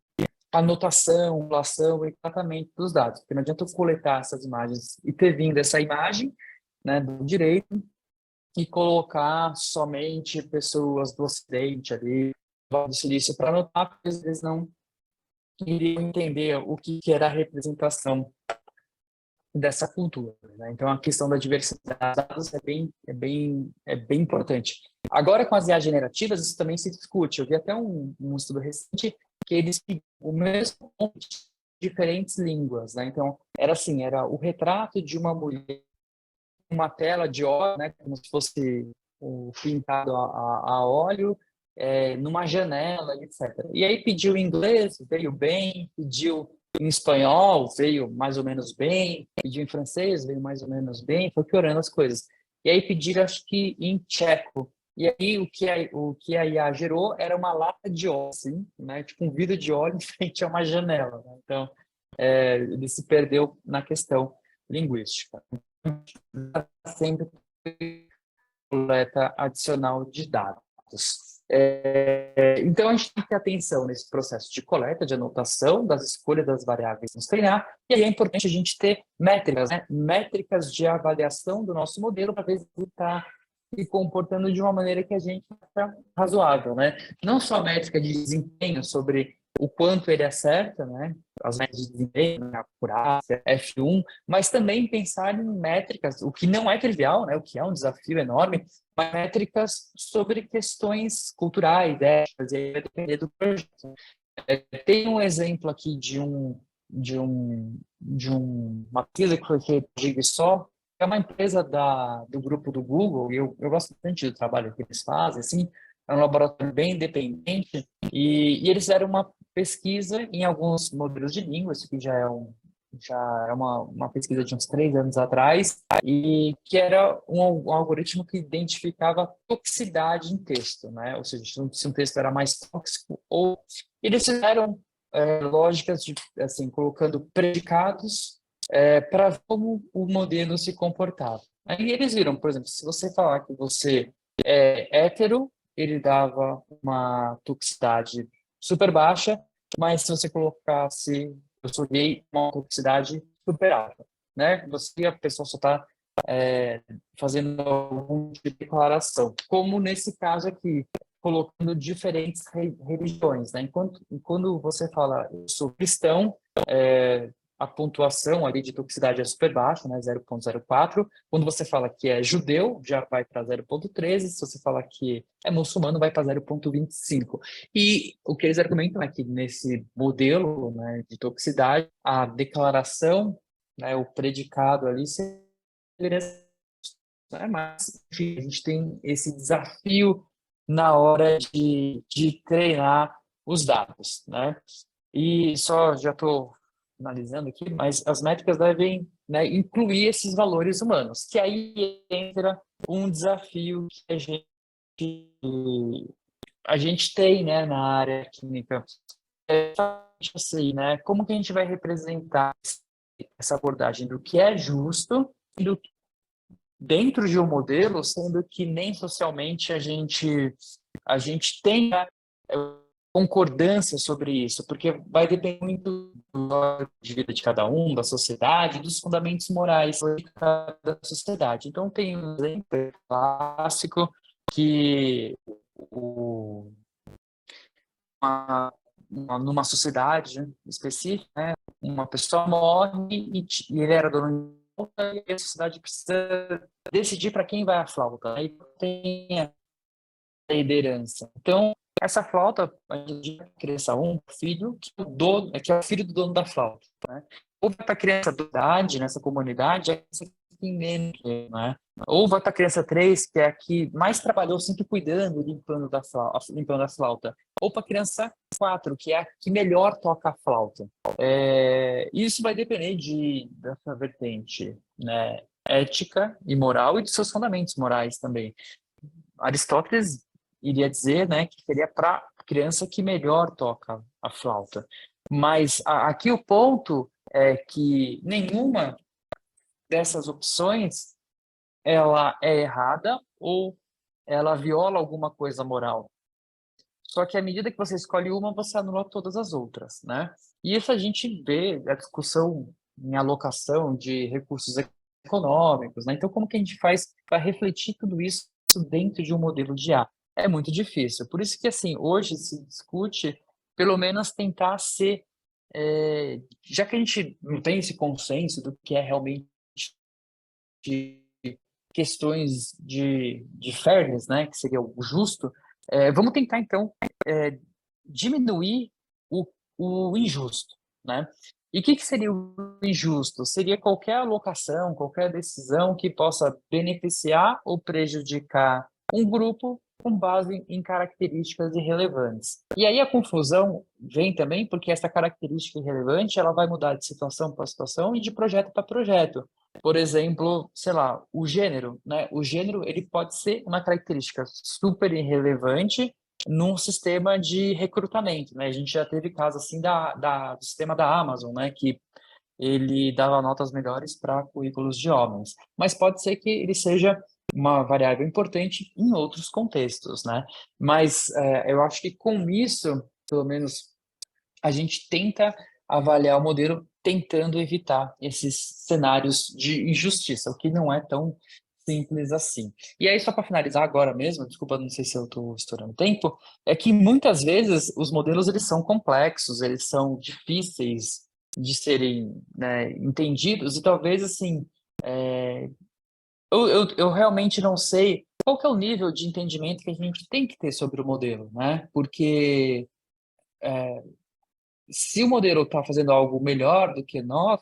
anotação, população e tratamento dos dados. Porque não adianta eu coletar essas imagens e ter vindo essa imagem, né, do direito e colocar somente pessoas do Ocidente ali, do Silício, para anotar, porque eles não iriam entender o que era a representação dessa cultura, né? Então, a questão da diversidade de dados é bem importante. Agora, com as IA generativas, isso também se discute. Eu vi até um estudo recente que eles pediam o mesmo ponto de diferentes línguas, né? Então, era assim, era o retrato de uma mulher, uma tela de óleo, né? Como se fosse pintado a óleo, numa janela, etc. E aí pediu em inglês, veio bem, pediu em espanhol, veio mais ou menos bem, pediu em francês, veio mais ou menos bem, foi piorando as coisas. E aí pediram, acho que em tcheco. E aí o que a IA gerou era uma lata de óleo, assim, né? Tipo um vidro de óleo em frente a uma janela, né? Então, ele se perdeu na questão linguística. Sempre coleta adicional de dados. Então, a gente tem que ter atenção nesse processo de coleta, de anotação, das escolhas das variáveis nos treinar, e aí é importante a gente ter métricas, né? Métricas de avaliação do nosso modelo para ver se ele está se comportando de uma maneira que a gente acha razoável, né? Não só métrica de desempenho sobre o quanto ele acerta, né? As métricas de desempenho, né? Acurácia, F1, mas também pensar em métricas, o que não é trivial, né? O que é um desafio enorme, mas métricas sobre questões culturais, éticas, e aí vai depender do projeto. Tem um exemplo aqui de uma pesquisa que foi feita de Jigsaw, que é uma empresa do grupo do Google, e eu gosto bastante do trabalho que eles fazem, assim, é um laboratório bem independente, e eles fizeram uma pesquisa em alguns modelos de língua, isso que já é uma pesquisa de uns 3 anos atrás, e que era um algoritmo que identificava toxicidade em texto, né? Ou seja, se um texto era mais tóxico, ou eles fizeram lógicas de, assim, colocando predicados para como o modelo se comportava. Aí eles viram, por exemplo, se você falar que você é hétero, ele dava uma toxicidade super baixa, mas se você colocasse eu sou gay, uma toxicidade super alta, né? A pessoa só está fazendo algum tipo de declaração, como nesse caso aqui, colocando diferentes religiões, né? Quando você fala eu sou cristão, a pontuação ali de toxicidade é super baixa, né? 0,04. Quando você fala que é judeu, já vai para 0,13. Se você fala que é muçulmano, vai para 0,25. E o que eles argumentam é que nesse modelo, né, de toxicidade, a declaração, né, o predicado ali seria, né? Mas, enfim, a gente tem esse desafio na hora de treinar os dados, né? E só já estou analisando aqui, mas as métricas devem, né, incluir esses valores humanos, que aí entra um desafio que a gente tem, né, na área clínica. Assim, né, como que a gente vai representar essa abordagem do que é justo e do dentro de um modelo, sendo que nem socialmente a gente tem concordância sobre isso, porque vai depender muito de vida de cada um, da sociedade, dos fundamentos morais de cada sociedade. Então, tem um exemplo clássico que numa sociedade específica, né, uma pessoa morre e ele era dono de flauta e a sociedade precisa decidir para quem vai a flauta. Aí tem a liderança. Então, essa flauta, a gente criança filho que é o filho do dono da flauta, né? Ou vai para a criança da idade, nessa comunidade, é que tem menos, né? Ou vai para a criança 3, que é a que mais trabalhou sempre cuidando, limpando a flauta. Ou para a criança 4, que é a que melhor toca a flauta. Isso vai depender dessa vertente, né, ética e moral e dos seus fundamentos morais também. Aristóteles iria dizer, né, que seria para a criança que melhor toca a flauta. Mas aqui o ponto é que nenhuma dessas opções ela é errada ou ela viola alguma coisa moral. Só que à medida que você escolhe uma, você anula todas as outras, né? E isso a gente vê a discussão em alocação de recursos econômicos, né? Então, como que a gente faz para refletir tudo isso dentro de um modelo de IA? É muito difícil. Por isso que, assim, hoje se discute, pelo menos tentar ser, já que a gente não tem esse consenso do que é realmente questões de fairness, né, que seria o justo, vamos tentar, então, diminuir o injusto, né? E o que, que seria o injusto? Seria qualquer alocação, qualquer decisão que possa beneficiar ou prejudicar um grupo com base em características irrelevantes. E aí a confusão vem também porque essa característica irrelevante ela vai mudar de situação para situação e de projeto para projeto. Por exemplo, sei lá, o gênero, né? O gênero ele pode ser uma característica super irrelevante num sistema de recrutamento, né? A gente já teve casos assim do sistema da Amazon, né? Que ele dava notas melhores para currículos de homens. Mas pode ser que ele seja uma variável importante em outros contextos, né? Mas eu acho que com isso, pelo menos, a gente tenta avaliar o modelo tentando evitar esses cenários de injustiça, o que não é tão simples assim. E aí, só para finalizar agora mesmo, desculpa, não sei se eu estou estourando tempo, é que muitas vezes os modelos eles são complexos, eles são difíceis de serem, né, entendidos e talvez assim, eu realmente não sei qual que é o nível de entendimento que a gente tem que ter sobre o modelo, né? Porque se o modelo está fazendo algo melhor do que nós,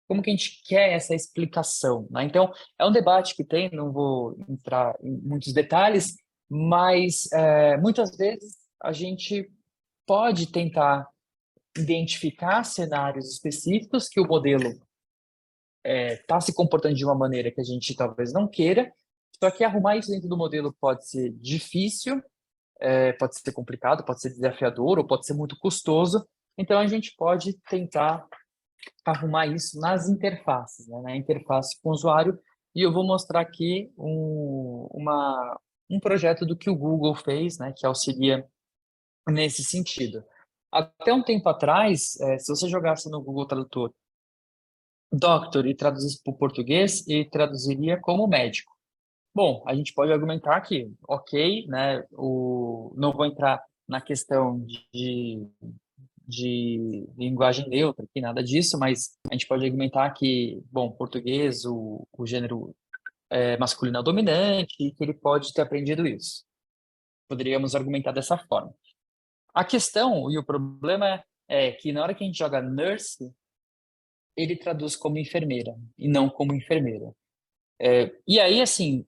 como que a gente quer essa explicação, né? Então, é um debate que tem, não vou entrar em muitos detalhes, mas muitas vezes a gente pode tentar identificar cenários específicos que o modelo está se comportando de uma maneira que a gente talvez não queira, só que arrumar isso dentro do modelo pode ser difícil, pode ser complicado, pode ser desafiador ou pode ser muito custoso. Então, a gente pode tentar arrumar isso nas interfaces, né? Na interface com o usuário. E eu vou mostrar aqui um projeto do que o Google fez, né? Que auxilia nesse sentido. Até um tempo atrás, se você jogasse no Google Tradutor Doctor e traduzisse para o português, ele traduziria como médico. Bom, a gente pode argumentar que, ok, né, não vou entrar na questão de linguagem neutra, aqui nada disso, mas a gente pode argumentar que, bom, português, o gênero masculino é o dominante e que ele pode ter aprendido isso. Poderíamos argumentar dessa forma. A questão e o problema é que na hora que a gente joga nurse, ele traduz como enfermeira e não como enfermeira. E aí, assim,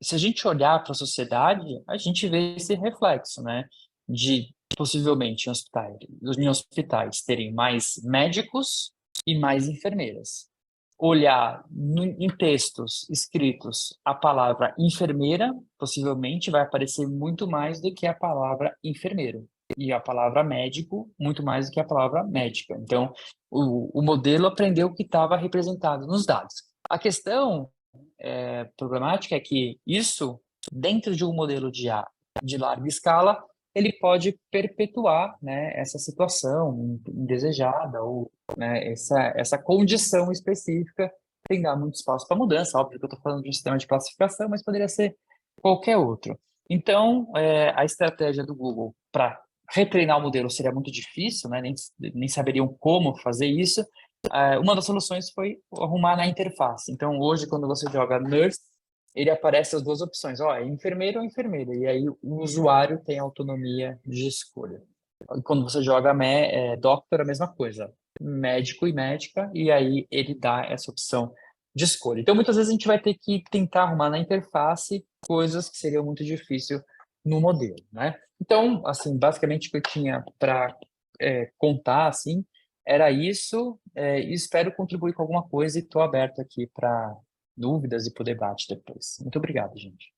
se a gente olhar para a sociedade, a gente vê esse reflexo, né? De possivelmente em hospitais terem mais médicos e mais enfermeiras. Olhar em textos escritos a palavra enfermeira, possivelmente vai aparecer muito mais do que a palavra enfermeiro. E a palavra médico, muito mais do que a palavra médica. Então, o modelo aprendeu o que estava representado nos dados. A questão problemática é que isso, dentro de um modelo de IA de larga escala, ele pode perpetuar, né, essa situação indesejada ou, né, essa condição específica sem dar muito espaço para mudança. Óbvio que eu estou falando de um sistema de classificação, mas poderia ser qualquer outro. Então, a estratégia do Google para retreinar o modelo seria muito difícil, né, nem saberiam como fazer isso. Uma das soluções foi arrumar na interface. Então, hoje, quando você joga nurse, ele aparece as duas opções, ó, é enfermeiro ou enfermeira, e aí o usuário tem autonomia de escolha. Quando você joga doctor, a mesma coisa, médico e médica, e aí ele dá essa opção de escolha. Então, muitas vezes a gente vai ter que tentar arrumar na interface coisas que seriam muito difíceis no modelo, né? Então, assim, basicamente o que eu tinha para contar, assim, era isso, e espero contribuir com alguma coisa e estou aberto aqui para dúvidas e para o debate depois. Muito obrigado, gente.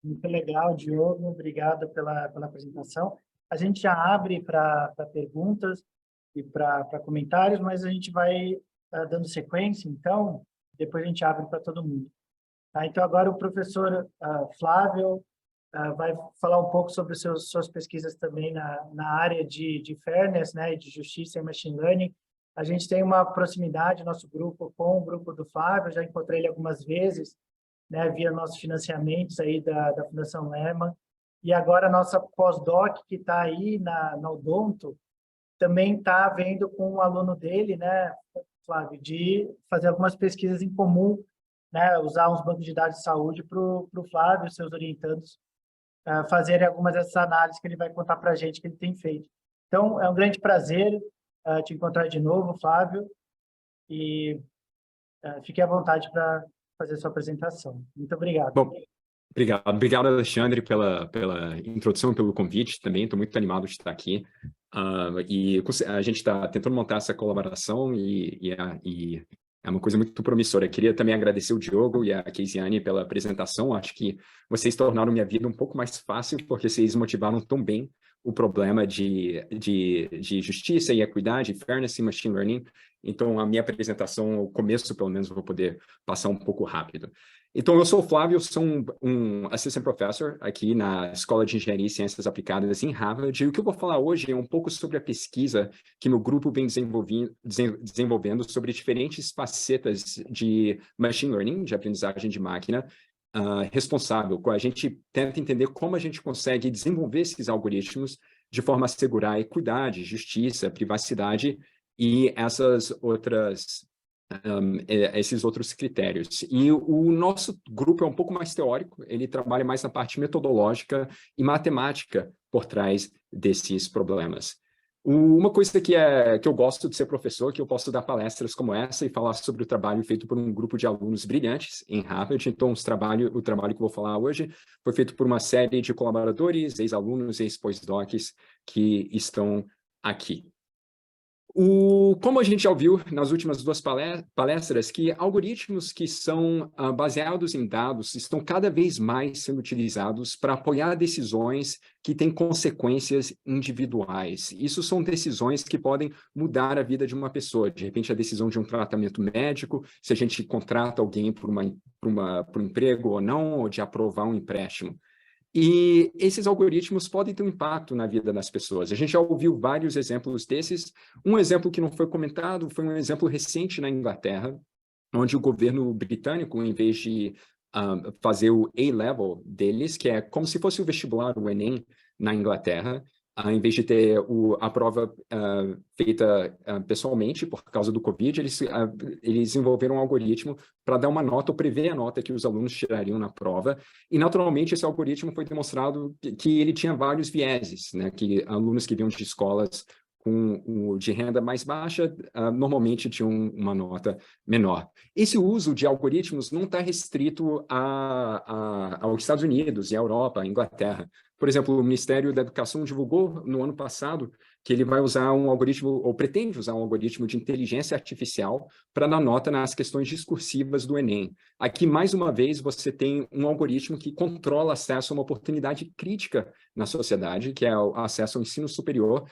Muito legal, Diogo. Obrigado pela apresentação. A gente já abre para perguntas e para comentários, mas a gente vai dando sequência, então. depois a gente abre para todo mundo. Tá? Então, agora o professor Flávio vai falar um pouco sobre suas pesquisas também na área de fairness, né, de justiça e machine learning. A gente tem uma proximidade, nosso grupo, com o grupo do Flávio, já encontrei ele algumas vezes, né, via nossos financiamentos aí da Fundação Lehman. E agora a nossa pós-doc, que está aí na Odonto, também está vendo com um aluno dele, né, Flávio, de fazer algumas pesquisas em comum, né, usar uns bancos de dados de saúde para o Flávio e seus orientandos fazerem algumas dessas análises que ele vai contar para a gente que ele tem feito. Então, é um grande prazer te encontrar de novo, Flávio, e fique à vontade para fazer sua apresentação. Muito obrigado. Bom, obrigado, Alexandre, pela introdução, pelo convite também. Estou muito animado de estar aqui. E a gente está tentando montar essa colaboração e é uma coisa muito promissora. Queria também agradecer o Diogo e a Keisiane pela apresentação. Acho que vocês tornaram minha vida um pouco mais fácil, porque vocês motivaram tão bem o problema de justiça e equidade, fairness e machine learning. Então, a minha apresentação, o começo, pelo menos, eu vou poder passar um pouco rápido. Então, eu sou o Flávio, sou um assistant professor aqui na Escola de Engenharia e Ciências Aplicadas em Harvard. E o que eu vou falar hoje é um pouco sobre a pesquisa que meu grupo vem desenvolvendo sobre diferentes facetas de machine learning, de aprendizagem de máquina, responsável. A gente tenta entender como a gente consegue desenvolver esses algoritmos de forma a assegurar equidade, justiça, privacidade e esses outros critérios. E o nosso grupo é um pouco mais teórico, ele trabalha mais na parte metodológica e matemática por trás desses problemas. Uma coisa que eu gosto de ser professor, que eu posso dar palestras como essa e falar sobre o trabalho feito por um grupo de alunos brilhantes em Harvard. Então, o trabalho que eu vou falar hoje foi feito por uma série de colaboradores, ex-alunos, ex-postdocs que estão aqui. Como a gente já ouviu nas últimas duas palestras, que algoritmos que são baseados em dados estão cada vez mais sendo utilizados para apoiar decisões que têm consequências individuais. Isso são decisões que podem mudar a vida de uma pessoa. De repente, a decisão de um tratamento médico, se a gente contrata alguém por um emprego ou não, ou de aprovar um empréstimo. E esses algoritmos podem ter um impacto na vida das pessoas. A gente já ouviu vários exemplos desses. Um exemplo que não foi comentado foi um exemplo recente na Inglaterra, onde o governo britânico, em vez de fazer o A-Level deles, que é como se fosse o vestibular, o Enem, na Inglaterra, em vez de ter a prova feita pessoalmente, por causa do Covid, eles desenvolveram um algoritmo para dar uma nota ou prever a nota que os alunos tirariam na prova. E, naturalmente, esse algoritmo foi demonstrado que ele tinha vários vieses, né? Que alunos que vinham de escolas de renda mais baixa, normalmente tinham uma nota menor. Esse uso de algoritmos não está restrito aos Estados Unidos e à Europa, à Inglaterra. Por exemplo, o Ministério da Educação divulgou no ano passado que ele vai usar um algoritmo, ou pretende usar um algoritmo de inteligência artificial para dar nota nas questões discursivas do Enem. Aqui, mais uma vez, você tem um algoritmo que controla acesso a uma oportunidade crítica na sociedade, que é o acesso ao ensino superior,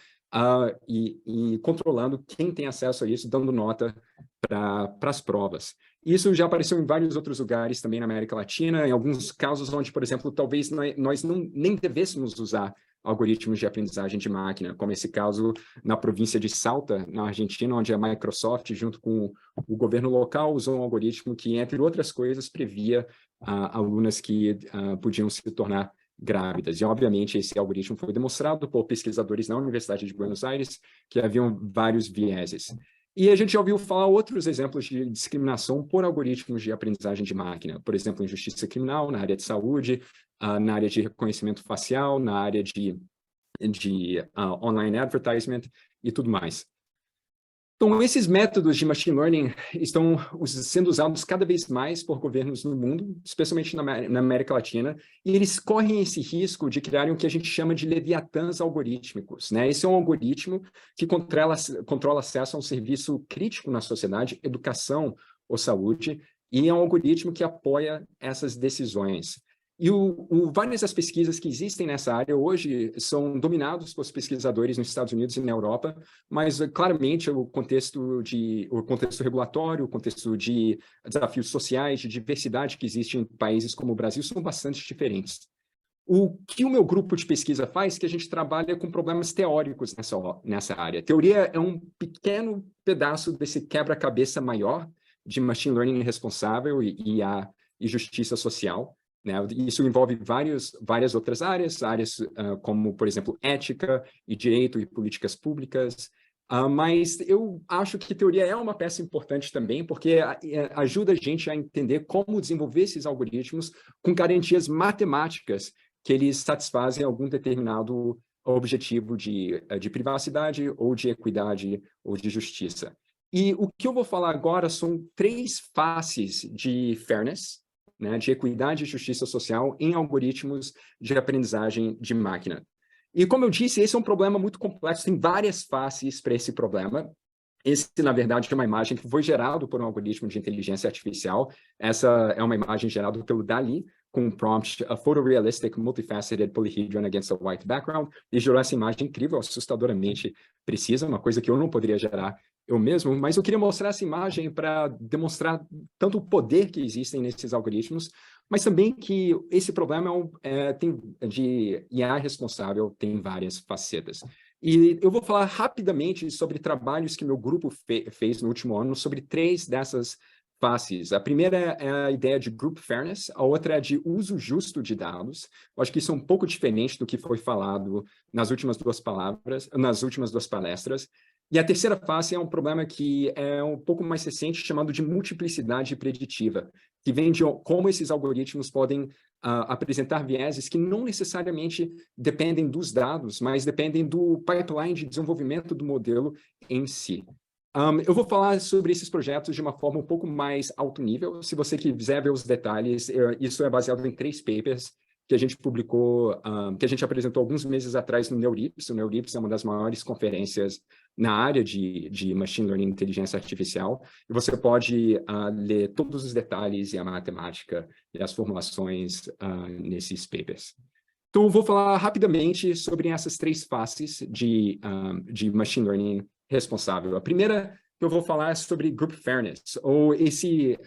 e controlando quem tem acesso a isso, dando nota para as provas. Isso já apareceu em vários outros lugares também na América Latina, em alguns casos onde, por exemplo, talvez nós nem devêssemos usar algoritmos de aprendizagem de máquina, como esse caso na província de Salta, na Argentina, onde a Microsoft, junto com o governo local, usou um algoritmo que, entre outras coisas, previa alunas que podiam se tornar grávidas. E, obviamente, esse algoritmo foi demonstrado por pesquisadores na Universidade de Buenos Aires, que haviam vários vieses. E a gente já ouviu falar outros exemplos de discriminação por algoritmos de aprendizagem de máquina, por exemplo, em justiça criminal, na área de saúde, na área de reconhecimento facial, na área de online advertisement e tudo mais. Então, esses métodos de machine learning estão sendo usados cada vez mais por governos no mundo, especialmente na América Latina, e eles correm esse risco de criarem o que a gente chama de leviatãs algorítmicos, né? Esse é um algoritmo que controla acesso a um serviço crítico na sociedade, educação ou saúde, e é um algoritmo que apoia essas decisões. E várias das pesquisas que existem nessa área hoje são dominadas pelos pesquisadores nos Estados Unidos e na Europa, mas claramente o contexto regulatório, o contexto de desafios sociais, de diversidade que existe em países como o Brasil são bastante diferentes. O que o meu grupo de pesquisa faz é que a gente trabalha com problemas teóricos nessa área. Teoria é um pequeno pedaço desse quebra-cabeça maior de machine learning responsável e justiça social, né? Isso envolve várias outras áreas como, por exemplo, ética e direito e políticas públicas, mas eu acho que teoria é uma peça importante também, porque ajuda a gente a entender como desenvolver esses algoritmos com garantias matemáticas que eles satisfazem algum determinado objetivo de privacidade ou de equidade ou de justiça. E o que eu vou falar agora são 3 faces de fairness, né, de equidade e justiça social em algoritmos de aprendizagem de máquina. E como eu disse, esse é um problema muito complexo, tem várias faces para esse problema. Esse, na verdade, é uma imagem que foi gerada por um algoritmo de inteligência artificial. Essa é uma imagem gerada pelo DALL-E, com um prompt a photorealistic multifaceted polyhedron against a white background, e gerou essa imagem incrível, assustadoramente precisa, uma coisa que eu não poderia gerar eu mesmo, mas eu queria mostrar essa imagem para demonstrar tanto o poder que existem nesses algoritmos, mas também que esse problema de IA responsável tem várias facetas. E eu vou falar rapidamente sobre trabalhos que meu grupo fez no último ano sobre 3 dessas faces. A primeira é a ideia de group fairness, a outra é de uso justo de dados. Eu acho que isso é um pouco diferente do que foi falado nas últimas 2 palestras. E a terceira face é um problema que é um pouco mais recente, chamado de multiplicidade preditiva, que vem de como esses algoritmos podem apresentar vieses que não necessariamente dependem dos dados, mas dependem do pipeline de desenvolvimento do modelo em si. Eu vou falar sobre esses projetos de uma forma um pouco mais alto nível. Se você quiser ver os detalhes, isso é baseado em 3 papers que a gente publicou, que a gente apresentou alguns meses atrás no NeurIPS. O NeurIPS é uma das maiores conferências na área de Machine Learning e Inteligência Artificial, e você pode ler todos os detalhes e a matemática e as formulações nesses papers. Então, eu vou falar rapidamente sobre essas 3 faces de Machine Learning responsável. A primeira que eu vou falar é sobre Group Fairness, ou esse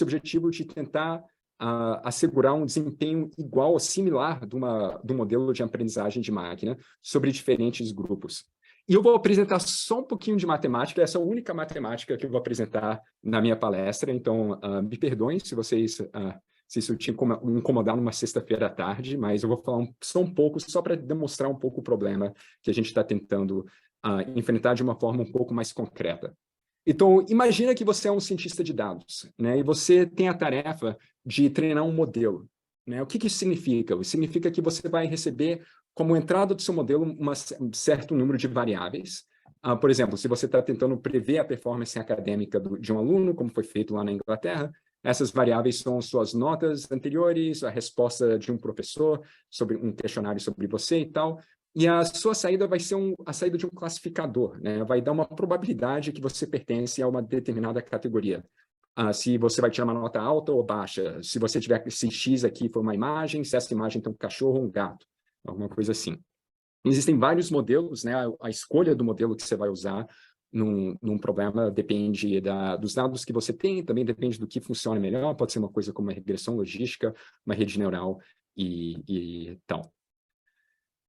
objetivo de tentar assegurar um desempenho igual ou similar do modelo de aprendizagem de máquina sobre diferentes grupos. E eu vou apresentar só um pouquinho de matemática, essa é a única matemática que eu vou apresentar na minha palestra, então me perdoem se isso te incomodar numa sexta-feira à tarde, mas eu vou falar só um pouco, só para demonstrar um pouco o problema que a gente está tentando enfrentar de uma forma um pouco mais concreta. Então, imagina que você é um cientista de dados, né? E você tem a tarefa de treinar um modelo, né? O que isso significa? Isso significa que você vai receber como entrada do seu modelo um certo número de variáveis. Por exemplo, se você está tentando prever a performance acadêmica de um aluno, como foi feito lá na Inglaterra, essas variáveis são suas notas anteriores, a resposta de um professor sobre um questionário sobre você e tal. E a sua saída vai ser a saída de um classificador, né? Vai dar uma probabilidade que você pertence a uma determinada categoria. Se você vai tirar uma nota alta ou baixa, se você tiver esse X aqui for uma imagem, se essa imagem tem um cachorro ou um gato, alguma coisa assim. Existem vários modelos, né? A escolha do modelo que você vai usar num problema depende dos dados que você tem, também depende do que funciona melhor, pode ser uma coisa como uma regressão logística, uma rede neural e tal.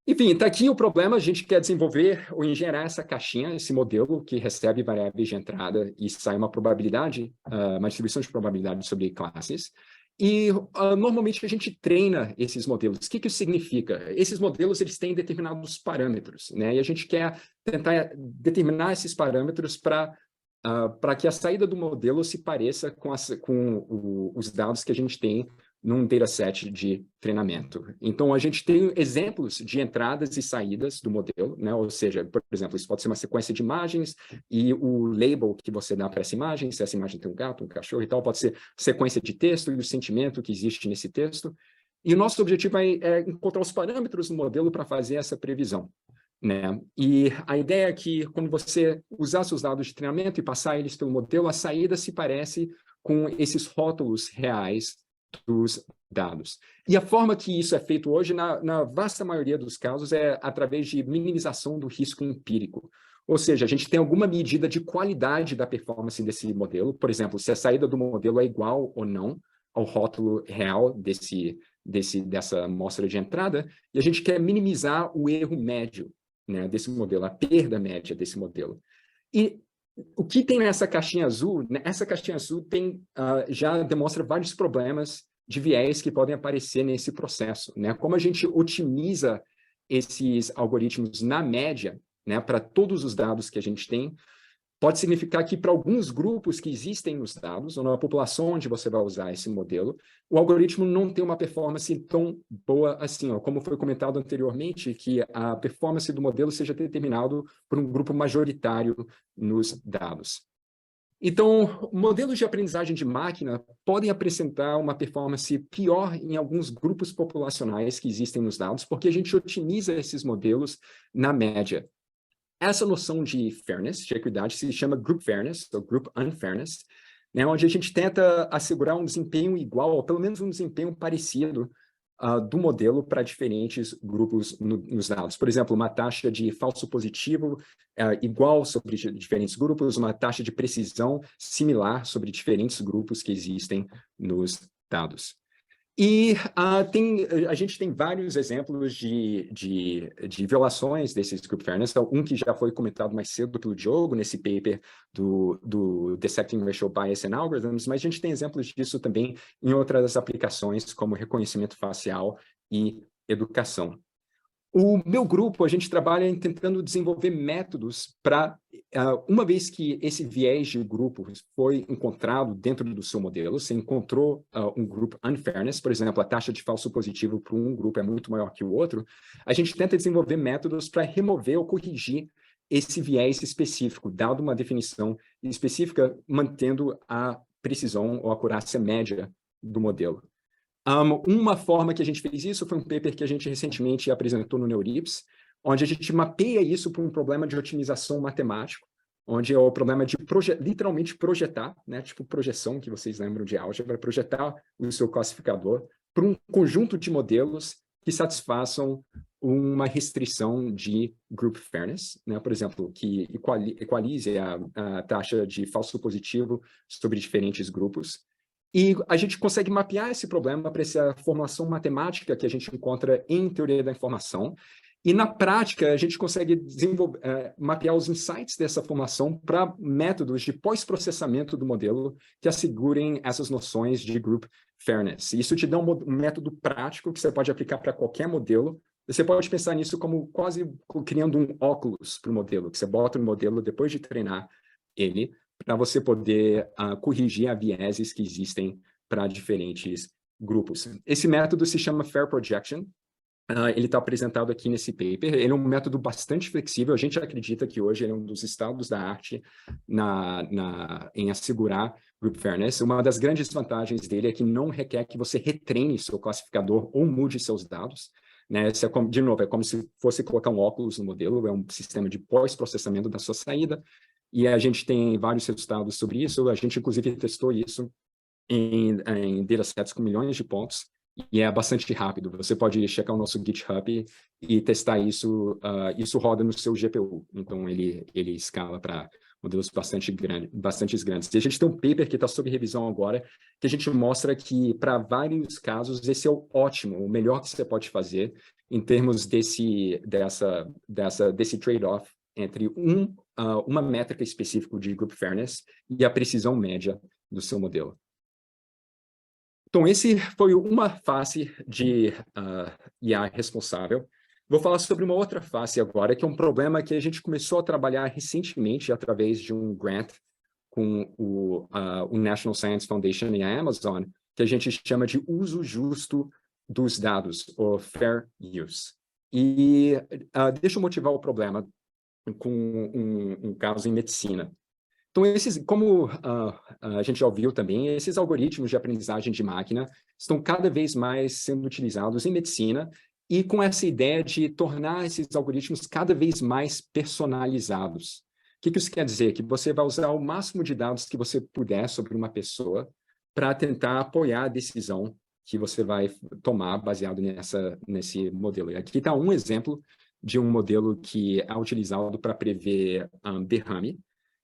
Enfim, está aqui o problema, a gente quer desenvolver ou engenhar essa caixinha, esse modelo que recebe variáveis de entrada e sai uma probabilidade, uma distribuição de probabilidade sobre classes. E normalmente a gente treina esses modelos. O que isso significa? Esses modelos eles têm determinados parâmetros, né? E a gente quer tentar determinar esses parâmetros para que a saída do modelo se pareça com os dados que a gente tem num dataset de treinamento. Então, a gente tem exemplos de entradas e saídas do modelo, né? Ou seja, por exemplo, isso pode ser uma sequência de imagens e o label que você dá para essa imagem, se essa imagem tem um gato, um cachorro e tal, pode ser sequência de texto e o sentimento que existe nesse texto. E o nosso objetivo é encontrar os parâmetros do modelo para fazer essa previsão, né? E a ideia é que, quando você usar seus dados de treinamento e passar eles pelo modelo, a saída se parece com esses rótulos reais dos dados. E a forma que isso é feito hoje, na vasta maioria dos casos, é através de minimização do risco empírico. Ou seja, a gente tem alguma medida de qualidade da performance desse modelo, por exemplo, se a saída do modelo é igual ou não ao rótulo real dessa amostra de entrada, e a gente quer minimizar o erro médio, né, desse modelo, a perda média desse modelo. E o que tem nessa caixinha azul? Essa caixinha azul já demonstra vários problemas de viés que podem aparecer nesse processo, né? Como a gente otimiza esses algoritmos na média, né, para todos os dados que a gente tem, pode significar que para alguns grupos que existem nos dados, ou na população onde você vai usar esse modelo, o algoritmo não tem uma performance tão boa assim, ó, como foi comentado anteriormente, que a performance do modelo seja determinado por um grupo majoritário nos dados. Então, modelos de aprendizagem de máquina podem apresentar uma performance pior em alguns grupos populacionais que existem nos dados, porque a gente otimiza esses modelos na média. Essa noção de fairness, de equidade, se chama group fairness, ou group unfairness, né, onde a gente tenta assegurar um desempenho igual, ou pelo menos um desempenho parecido do modelo para diferentes grupos nos dados. Por exemplo, uma taxa de falso positivo igual sobre diferentes grupos, uma taxa de precisão similar sobre diferentes grupos que existem nos dados. E a gente tem vários exemplos de violações desses group fairness. Um que já foi comentado mais cedo pelo Diogo, nesse paper do Dissecting Racial Bias and Algorithms, mas a gente tem exemplos disso também em outras aplicações, como reconhecimento facial e educação. O meu grupo, a gente trabalha tentando desenvolver métodos para, uma vez que esse viés de grupo foi encontrado dentro do seu modelo, você encontrou um group unfairness, por exemplo, a taxa de falso positivo para um grupo é muito maior que o outro, a gente tenta desenvolver métodos para remover ou corrigir esse viés específico, dado uma definição específica, mantendo a precisão ou acurácia média do modelo. Uma forma que a gente fez isso foi um paper que a gente recentemente apresentou no Neurips, onde a gente mapeia isso por um problema de otimização matemático, onde é o problema de literalmente projetar, né, tipo projeção, que vocês lembram de álgebra, projetar o seu classificador para um conjunto de modelos que satisfaçam uma restrição de group fairness, né, por exemplo, que equalize a taxa de falso positivo sobre diferentes grupos. E a gente consegue mapear esse problema para essa formulação matemática que a gente encontra em teoria da informação. E, na prática, a gente consegue mapear os insights dessa formação para métodos de pós-processamento do modelo que assegurem essas noções de group fairness. Isso te dá um método prático que você pode aplicar para qualquer modelo. Você pode pensar nisso como quase criando um óculos para o modelo, que você bota no modelo depois de treinar ele, para você poder corrigir a vieses que existem para diferentes grupos. Esse método se chama Fair Projection. Ele está apresentado aqui nesse paper. Ele é um método bastante flexível. A gente acredita que hoje ele é um dos estados da arte em assegurar group fairness. Uma das grandes vantagens dele é que não requer que você retreine seu classificador ou mude seus dados. Né? De novo, é como se fosse colocar um óculos no modelo. É um sistema de pós-processamento da sua saída. E a gente tem vários resultados sobre isso. A gente, inclusive, testou isso em datasets com milhões de pontos. E é bastante rápido. Você pode checar o nosso GitHub e testar isso. Isso roda no seu GPU. Então, ele escala para modelos bastante grandes. E a gente tem um paper que está sob revisão agora, que a gente mostra que, para vários casos, esse é o ótimo, o melhor que você pode fazer em termos desse trade-off entre uma métrica específica de group fairness e a precisão média do seu modelo. Então, esse foi uma face de IA responsável. Vou falar sobre uma outra face agora, que é um problema que a gente começou a trabalhar recentemente através de um grant com o National Science Foundation e a Amazon, que a gente chama de uso justo dos dados, ou fair use. E deixa eu motivar o problema com um caso em medicina. Então, como a gente já ouviu também, esses algoritmos de aprendizagem de máquina estão cada vez mais sendo utilizados em medicina e com essa ideia de tornar esses algoritmos cada vez mais personalizados. O que isso quer dizer? Que você vai usar o máximo de dados que você puder sobre uma pessoa para tentar apoiar a decisão que você vai tomar baseado nesse modelo. E aqui está um exemplo de um modelo que é utilizado para prever derrame.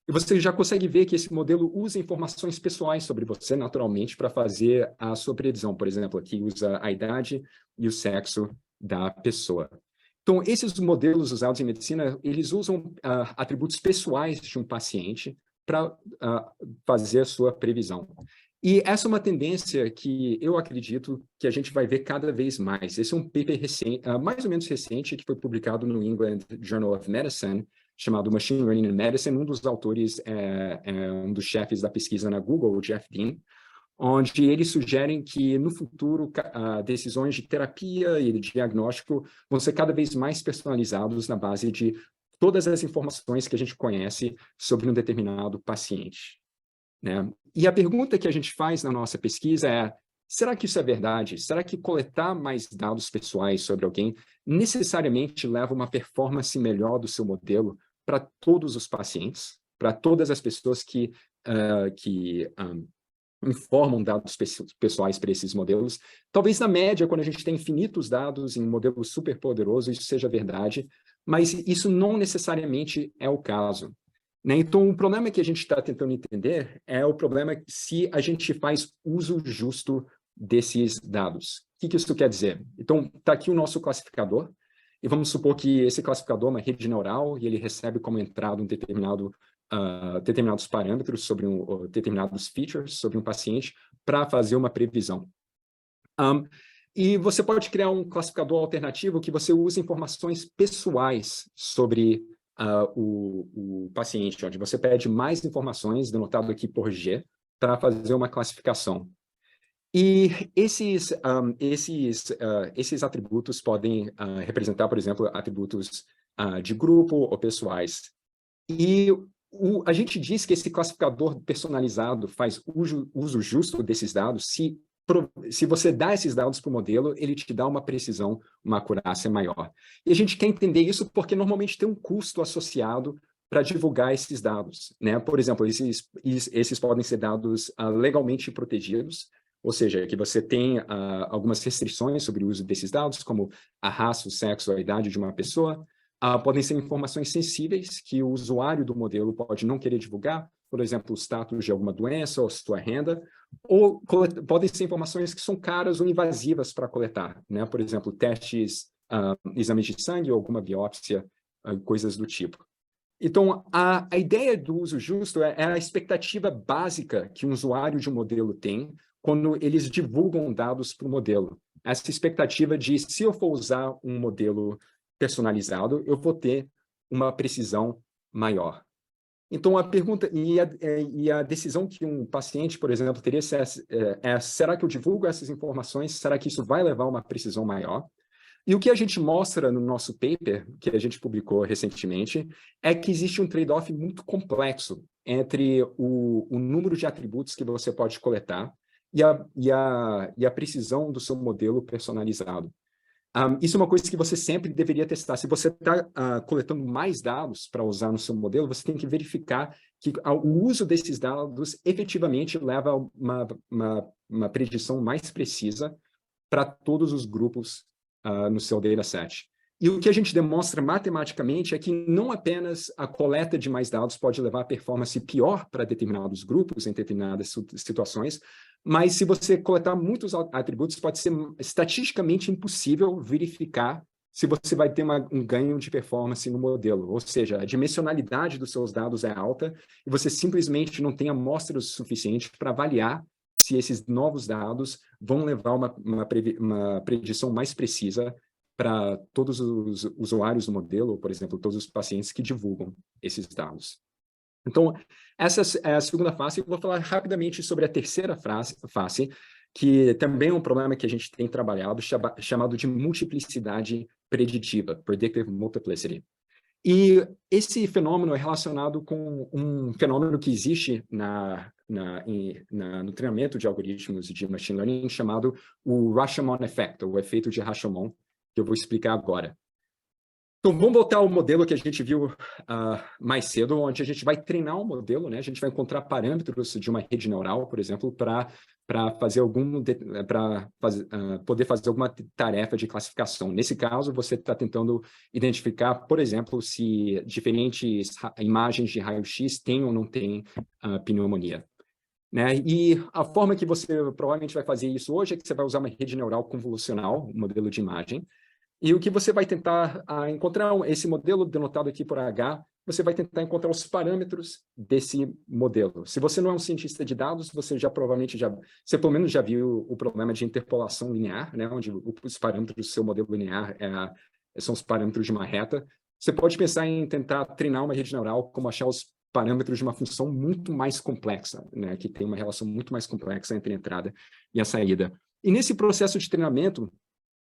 E você já consegue ver que esse modelo usa informações pessoais sobre você, naturalmente, para fazer a sua previsão. Por exemplo, aqui usa a idade e o sexo da pessoa. Então, esses modelos usados em medicina, eles usam atributos pessoais de um paciente para fazer a sua previsão. E essa é uma tendência que eu acredito que a gente vai ver cada vez mais. Esse é um paper recente, mais ou menos recente, que foi publicado no England Journal of Medicine, chamado Machine Learning in Medicine. Um dos autores é um dos chefes da pesquisa na Google, o Jeff Dean, onde eles sugerem que, no futuro, decisões de terapia e de diagnóstico vão ser cada vez mais personalizados na base de todas as informações que a gente conhece sobre um determinado paciente, né? E a pergunta que a gente faz na nossa pesquisa é: será que isso é verdade? Será que coletar mais dados pessoais sobre alguém necessariamente leva uma performance melhor do seu modelo para todos os pacientes, para todas as pessoas que informam dados pessoais para esses modelos? Talvez na média, quando a gente tem infinitos dados em um modelo super poderoso, isso seja verdade, mas isso não necessariamente é o caso, né? Então, o problema que a gente está tentando entender é o problema se a gente faz uso justo desses dados. O que isso quer dizer? Então, está aqui o nosso classificador, e vamos supor que esse classificador é uma rede neural e ele recebe como entrada determinados parâmetros sobre determinados features sobre um paciente para fazer uma previsão. E você pode criar um classificador alternativo que você usa informações pessoais sobre o paciente, onde você pede mais informações, denotado aqui por G, para fazer uma classificação. E esses atributos podem representar, por exemplo, atributos de grupo ou pessoais. E a gente diz que esse classificador personalizado faz uso justo desses dados se você dá esses dados para o modelo, ele te dá uma precisão, uma acurácia maior. E a gente quer entender isso porque normalmente tem um custo associado para divulgar esses dados, né? Por exemplo, esses podem ser dados legalmente protegidos, ou seja, que você tem algumas restrições sobre o uso desses dados, como a raça, o sexo, a idade de uma pessoa. Podem ser informações sensíveis que o usuário do modelo pode não querer divulgar, por exemplo, o status de alguma doença ou sua renda, ou podem ser informações que são caras ou invasivas para coletar, né? Por exemplo, testes, exames de sangue ou alguma biópsia, coisas do tipo. Então, a ideia do uso justo é a expectativa básica que um usuário de um modelo tem quando eles divulgam dados para o modelo. Essa expectativa de, se eu for usar um modelo personalizado, eu vou ter uma precisão maior. Então, a pergunta e a decisão que um paciente, por exemplo, teria será que eu divulgo essas informações? Será que isso vai levar a uma precisão maior? E o que a gente mostra no nosso paper, que a gente publicou recentemente, é que existe um trade-off muito complexo entre o número de atributos que você pode coletar e a precisão do seu modelo personalizado. Isso é uma coisa que você sempre deveria testar. Se você está coletando mais dados para usar no seu modelo, você tem que verificar que o uso desses dados efetivamente leva a uma predição mais precisa para todos os grupos no seu dataset. E o que a gente demonstra matematicamente é que não apenas a coleta de mais dados pode levar a performance pior para determinados grupos, em determinadas situações, mas se você coletar muitos atributos, pode ser estatisticamente impossível verificar se você vai ter um ganho de performance no modelo. Ou seja, a dimensionalidade dos seus dados é alta e você simplesmente não tem amostras suficientes para avaliar se esses novos dados vão levar uma predição mais precisa para todos os usuários do modelo, por exemplo, todos os pacientes que divulgam esses dados. Então, essa é a segunda face. Eu vou falar rapidamente sobre a terceira face, que também é um problema que a gente tem trabalhado, chamado de multiplicidade preditiva, predictive multiplicity. E esse fenômeno é relacionado com um fenômeno que existe no treinamento de algoritmos de machine learning, chamado o Rashomon Effect, ou efeito de Rashomon, que eu vou explicar agora. Então, vamos voltar ao modelo que a gente viu mais cedo, onde a gente vai treinar um modelo, né? A gente vai encontrar parâmetros de uma rede neural, por exemplo, para para poder fazer alguma tarefa de classificação. Nesse caso, você está tentando identificar, por exemplo, se diferentes imagens de raio-x têm ou não têm pneumonia. Né? E a forma que você provavelmente vai fazer isso hoje é que você vai usar uma rede neural convolucional, um modelo de imagem, e o que você vai tentar encontrar, esse modelo denotado aqui por H, você vai tentar encontrar os parâmetros desse modelo. Se você não é um cientista de dados, você pelo menos já viu o problema de interpolação linear, né? Onde os parâmetros do seu modelo linear são os parâmetros de uma reta. Você pode pensar em tentar treinar uma rede neural, como achar os parâmetros de uma função muito mais complexa, né? Que tem uma relação muito mais complexa entre a entrada e a saída. E nesse processo de treinamento,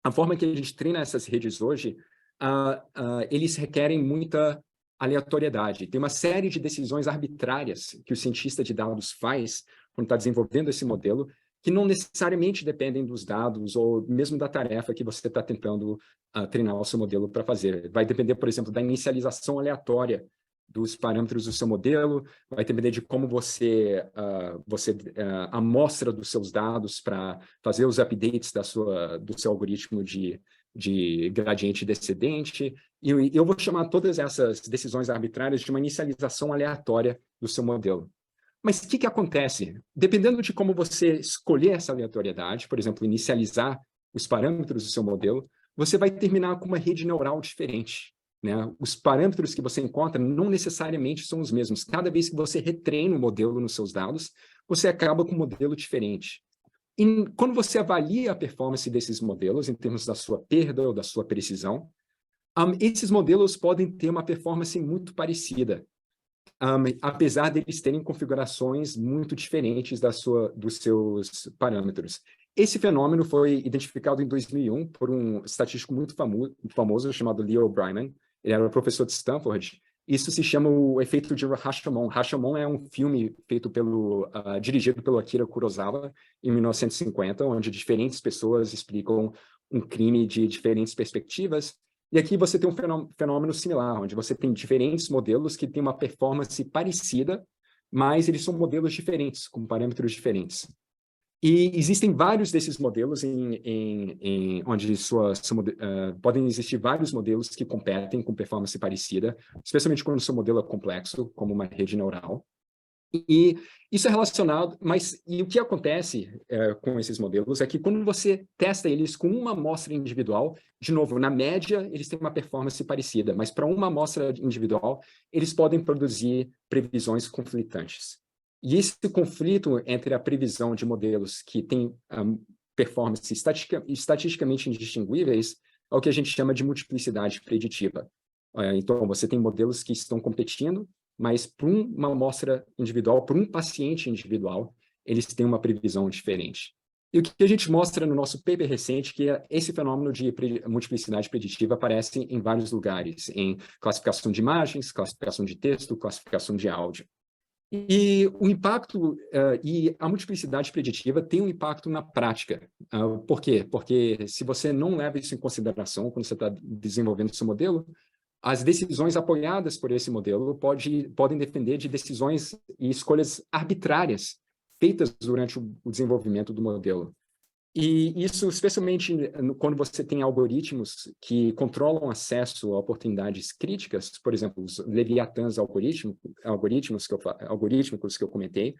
a forma que a gente treina essas redes hoje, eles requerem muita aleatoriedade. Tem uma série de decisões arbitrárias que o cientista de dados faz quando está desenvolvendo esse modelo, que não necessariamente dependem dos dados ou mesmo da tarefa que você está tentando treinar o seu modelo para fazer. Vai depender, por exemplo, da inicialização aleatória dos parâmetros do seu modelo, vai depender de como você amostra dos seus dados para fazer os updates do seu algoritmo de gradiente descendente, e eu vou chamar todas essas decisões arbitrárias de uma inicialização aleatória do seu modelo. Mas o que acontece? Dependendo de como você escolher essa aleatoriedade, por exemplo, inicializar os parâmetros do seu modelo, você vai terminar com uma rede neural diferente. Né? Os parâmetros que você encontra não necessariamente são os mesmos. Cada vez que você retreina o modelo nos seus dados, você acaba com um modelo diferente. E quando você avalia a performance desses modelos, em termos da sua perda ou da sua precisão, esses modelos podem ter uma performance muito parecida, apesar deles terem configurações muito diferentes dos seus parâmetros. Esse fenômeno foi identificado em 2001 por um estatístico muito famoso chamado Leo Bryman. Ele era professor de Stanford. Isso se chama o efeito de Rashomon. Rashomon é um filme dirigido pelo Akira Kurosawa em 1950, onde diferentes pessoas explicam um crime de diferentes perspectivas. E aqui você tem um fenômeno similar, onde você tem diferentes modelos que têm uma performance parecida, mas eles são modelos diferentes, com parâmetros diferentes. E existem vários desses modelos onde podem existir vários modelos que competem com performance parecida, especialmente quando o seu modelo é complexo, como uma rede neural. E isso é relacionado, e o que acontece com esses modelos é que quando você testa eles com uma amostra individual, de novo, na média, eles têm uma performance parecida, mas para uma amostra individual, eles podem produzir previsões conflitantes. E esse conflito entre a previsão de modelos que têm performance estatisticamente indistinguíveis é o que a gente chama de multiplicidade preditiva. Então, você tem modelos que estão competindo, mas para uma amostra individual, para um paciente individual, eles têm uma previsão diferente. E o que a gente mostra no nosso paper recente, que esse fenômeno de multiplicidade preditiva aparece em vários lugares, em classificação de imagens, classificação de texto, classificação de áudio. E o impacto, e a multiplicidade preditiva tem um impacto na prática. Por quê? Porque se você não leva isso em consideração quando você está desenvolvendo seu modelo, as decisões apoiadas por esse modelo podem depender de decisões e escolhas arbitrárias feitas durante o desenvolvimento do modelo. E isso, especialmente quando você tem algoritmos que controlam acesso a oportunidades críticas, por exemplo, os leviatãs algorítmicos que eu comentei,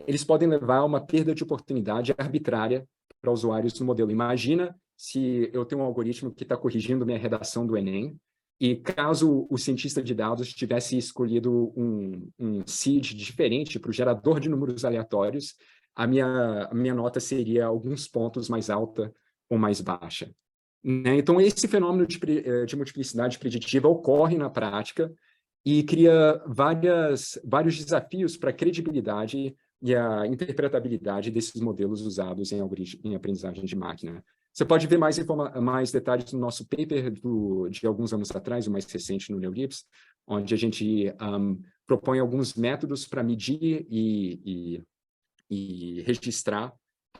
eles podem levar a uma perda de oportunidade arbitrária para usuários do modelo. Imagina se eu tenho um algoritmo que está corrigindo minha redação do Enem, e caso o cientista de dados tivesse escolhido um seed diferente para o gerador de números aleatórios, a minha nota seria alguns pontos mais alta ou mais baixa. Né? Então, esse fenômeno de multiplicidade preditiva ocorre na prática e cria vários desafios para a credibilidade e a interpretabilidade desses modelos usados em aprendizagem de máquina. Você pode ver mais detalhes no nosso paper de alguns anos atrás, o mais recente no NeurIPS, onde a gente propõe alguns métodos para medir e registrar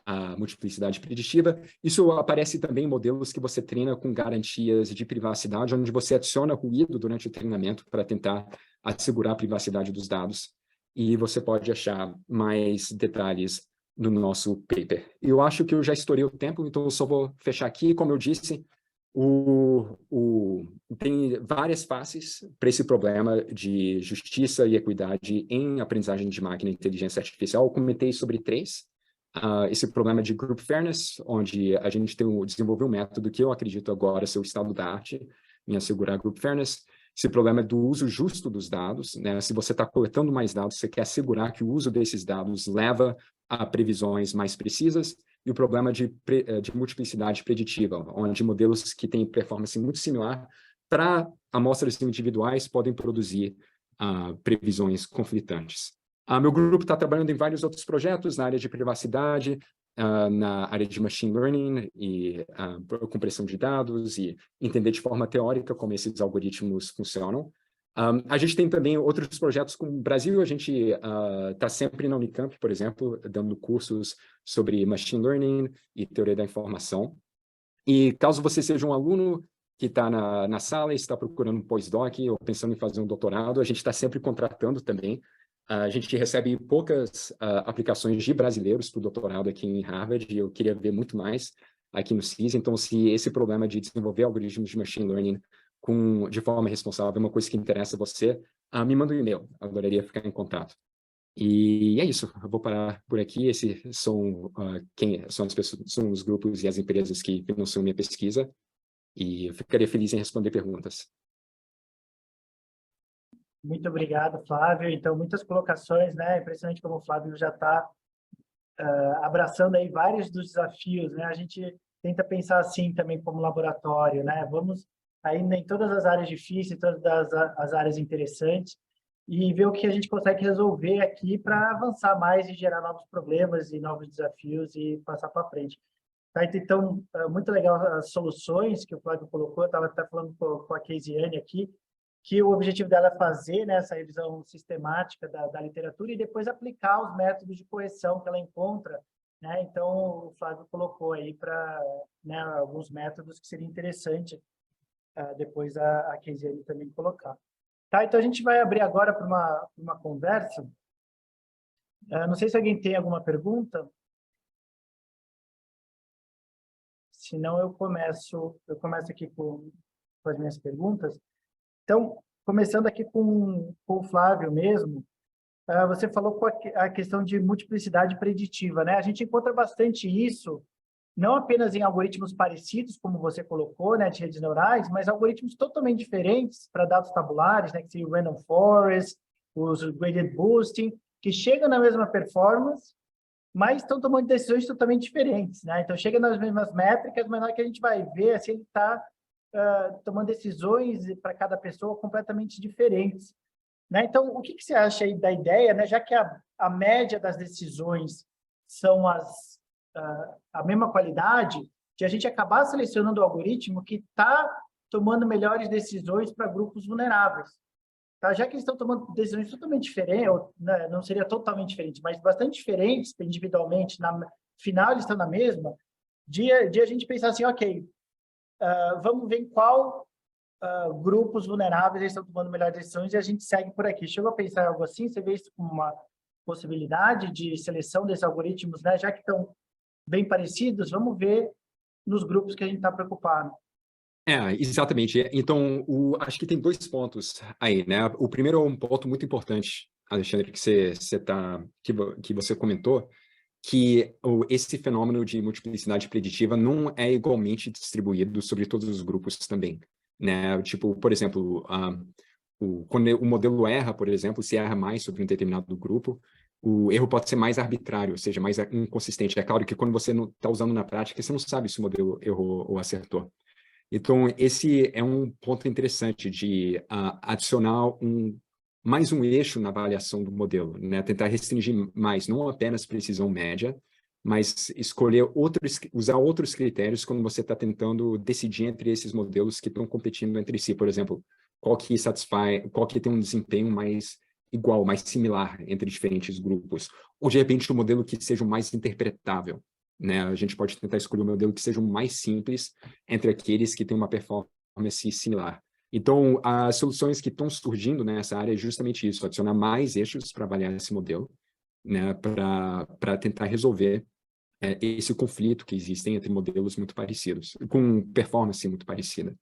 a multiplicidade preditiva. Isso aparece também em modelos que você treina com garantias de privacidade, onde você adiciona ruído durante o treinamento para tentar assegurar a privacidade dos dados. E você pode achar mais detalhes no nosso paper. Eu acho que eu já estourei o tempo, então eu só vou fechar aqui. Como eu disse, tem várias faces para esse problema de justiça e equidade em aprendizagem de máquina e inteligência artificial. Eu comentei sobre 3. Esse problema de group fairness, onde a gente desenvolveu um método que eu acredito agora ser o estado da arte em assegurar group fairness. Esse problema do uso justo dos dados, né? Se você está coletando mais dados, você quer assegurar que o uso desses dados leva a previsões mais precisas, e o problema de multiplicidade preditiva, onde modelos que têm performance muito similar para amostras individuais podem produzir previsões conflitantes. Meu grupo está trabalhando em vários outros projetos na área de privacidade, na área de machine learning e compressão de dados e entender de forma teórica como esses algoritmos funcionam. A gente tem também outros projetos com o Brasil, a gente está sempre na Unicamp, por exemplo, dando cursos sobre machine learning e teoria da informação. E caso você seja um aluno que está na sala e está procurando um pós-doc ou pensando em fazer um doutorado, a gente está sempre contratando também. A gente recebe poucas aplicações de brasileiros para o doutorado aqui em Harvard, e eu queria ver muito mais aqui no CIS. Então, se esse problema de desenvolver algoritmos de machine learning de forma responsável é uma coisa que interessa você, me manda um e-mail, eu adoraria ficar em contato. E é isso, eu vou parar por aqui. Esses são, são as pessoas, são os grupos e as empresas que financiam minha pesquisa, e eu ficaria feliz em responder perguntas. Muito obrigado, Flávio. Então, muitas colocações, né? Impressionante como o Flávio já está abraçando aí vários dos desafios, né? A gente tenta pensar assim também como laboratório, né? Vamos aí em todas as áreas difíceis, todas as áreas interessantes, e ver o que a gente consegue resolver aqui para avançar mais e gerar novos problemas e novos desafios e passar para frente. Tá? Então, muito legal as soluções que o Flávio colocou. Eu estava até falando com a Keisiane aqui, que o objetivo dela é fazer, né, essa revisão sistemática da literatura e depois aplicar os métodos de correção que ela encontra, né? Então, o Flávio colocou aí para, né, alguns métodos que seria interessante depois a Keisiane também colocar. Tá, então a gente vai abrir agora para uma conversa. Não sei se alguém tem alguma pergunta. Se não, eu começo aqui com as minhas perguntas. Então, começando aqui com o Flávio mesmo, você falou com a questão de multiplicidade preditiva, né? A gente encontra bastante isso, não apenas em algoritmos parecidos, como você colocou, né, de redes neurais, mas algoritmos totalmente diferentes para dados tabulares, né, que seria o Random Forest, os Gradient Boosting, que chegam na mesma performance, mas estão tomando decisões totalmente diferentes, né? Então, chega nas mesmas métricas, mas na hora que a gente vai ver, assim, ele está tomando decisões para cada pessoa completamente diferentes, né? Então, o que você acha aí da ideia, né? Já que a média das decisões são a mesma qualidade, de a gente acabar selecionando o algoritmo que está tomando melhores decisões para grupos vulneráveis. Tá? Já que eles estão tomando decisões totalmente diferentes, ou, né, não seria totalmente diferente, mas bastante diferentes individualmente, na final eles estão na mesma, de a gente pensar assim, ok, vamos ver em qual grupos vulneráveis eles estão tomando melhores decisões e a gente segue por aqui. Chegou a pensar em algo assim? Você vê isso como uma possibilidade de seleção desses algoritmos, né? Já que estão bem parecidos, vamos ver nos grupos que a gente está preocupado. Exatamente. Então, acho que tem 2 pontos aí, né? O primeiro é um ponto muito importante, Alexandre, que você comentou, que esse fenômeno de multiplicidade preditiva não é igualmente distribuído sobre todos os grupos também, né? Tipo, por exemplo, quando o modelo erra, por exemplo, se erra mais sobre um determinado grupo, o erro pode ser mais arbitrário, ou seja, mais inconsistente. É claro que quando você não está usando na prática, você não sabe se o modelo errou ou acertou. Então, esse é um ponto interessante de adicionar mais um eixo na avaliação do modelo, né? Tentar restringir mais, não apenas precisão média, mas usar outros critérios quando você está tentando decidir entre esses modelos que estão competindo entre si. Por exemplo, qual que tem um desempenho mais igual, mais similar entre diferentes grupos. Ou, de repente, um modelo que seja o mais interpretável, né? A gente pode tentar escolher um modelo que seja o mais simples entre aqueles que têm uma performance similar. Então, as soluções que estão surgindo nessa área é justamente isso, adicionar mais eixos para avaliar esse modelo, né, para tentar resolver esse conflito que existem entre modelos muito parecidos, com performance muito parecida.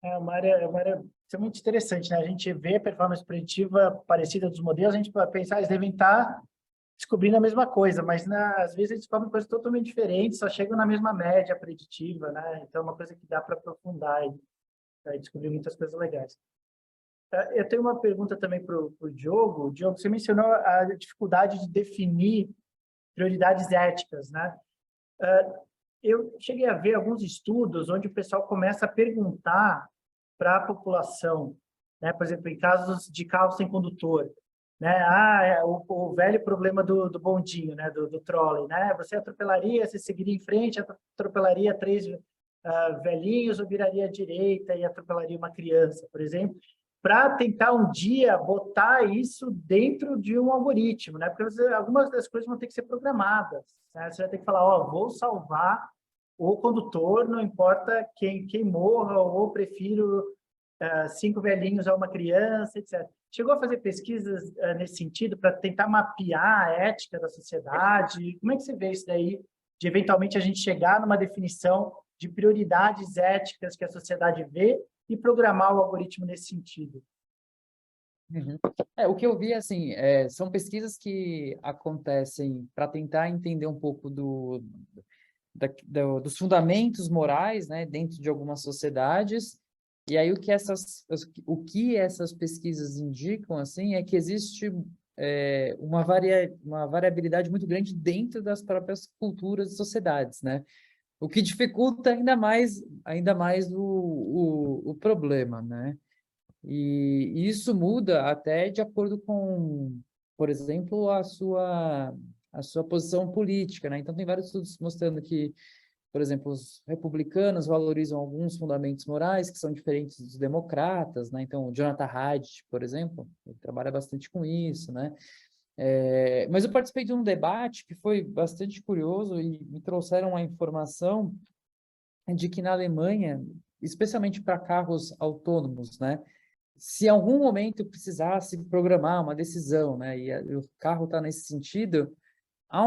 É uma área extremamente interessante, né? A gente vê a performance preditiva parecida dos modelos, a gente pode pensar, eles devem estar descobrindo a mesma coisa, mas às vezes eles descobrem coisas totalmente diferentes, só chegam na mesma média preditiva, né? Então é uma coisa que dá para aprofundar e descobrir muitas coisas legais. Eu tenho uma pergunta também para o Diogo. Diogo, você mencionou a dificuldade de definir prioridades éticas, né? Eu cheguei a ver alguns estudos onde o pessoal começa a perguntar para a população, né? Por exemplo, em casos de carro sem condutor, né? O velho problema do bondinho, né? Do trolley, né? Você atropelaria, você seguiria em frente, atropelaria três velhinhos ou viraria à direita e atropelaria uma criança, por exemplo, para tentar um dia botar isso dentro de um algoritmo, né? Porque algumas das coisas vão ter que ser programadas, né? Você vai ter que falar, ó, vou salvar o condutor, não importa quem morra, ou prefiro 5 velhinhos a uma criança, etc. Chegou a fazer pesquisas nesse sentido para tentar mapear a ética da sociedade? Como é que você vê isso daí, de eventualmente a gente chegar numa definição de prioridades éticas que a sociedade vê e programar o algoritmo nesse sentido? Uhum. O que eu vi, assim, são pesquisas que acontecem para tentar entender um pouco dos fundamentos morais, né, dentro de algumas sociedades. E aí o que essas pesquisas indicam, assim, é que existe uma variabilidade muito grande dentro das próprias culturas e sociedades, né? O que dificulta ainda mais o problema, né? E isso muda até de acordo com, por exemplo, a sua posição política, né? Então, tem vários estudos mostrando que, por exemplo, os republicanos valorizam alguns fundamentos morais que são diferentes dos democratas, né? Então, o Jonathan Haidt, por exemplo, ele trabalha bastante com isso, né? Mas eu participei de um debate que foi bastante curioso e me trouxeram a informação de que na Alemanha, especialmente para carros autônomos, né? Se em algum momento precisasse programar uma decisão, né, e o carro está nesse sentido, há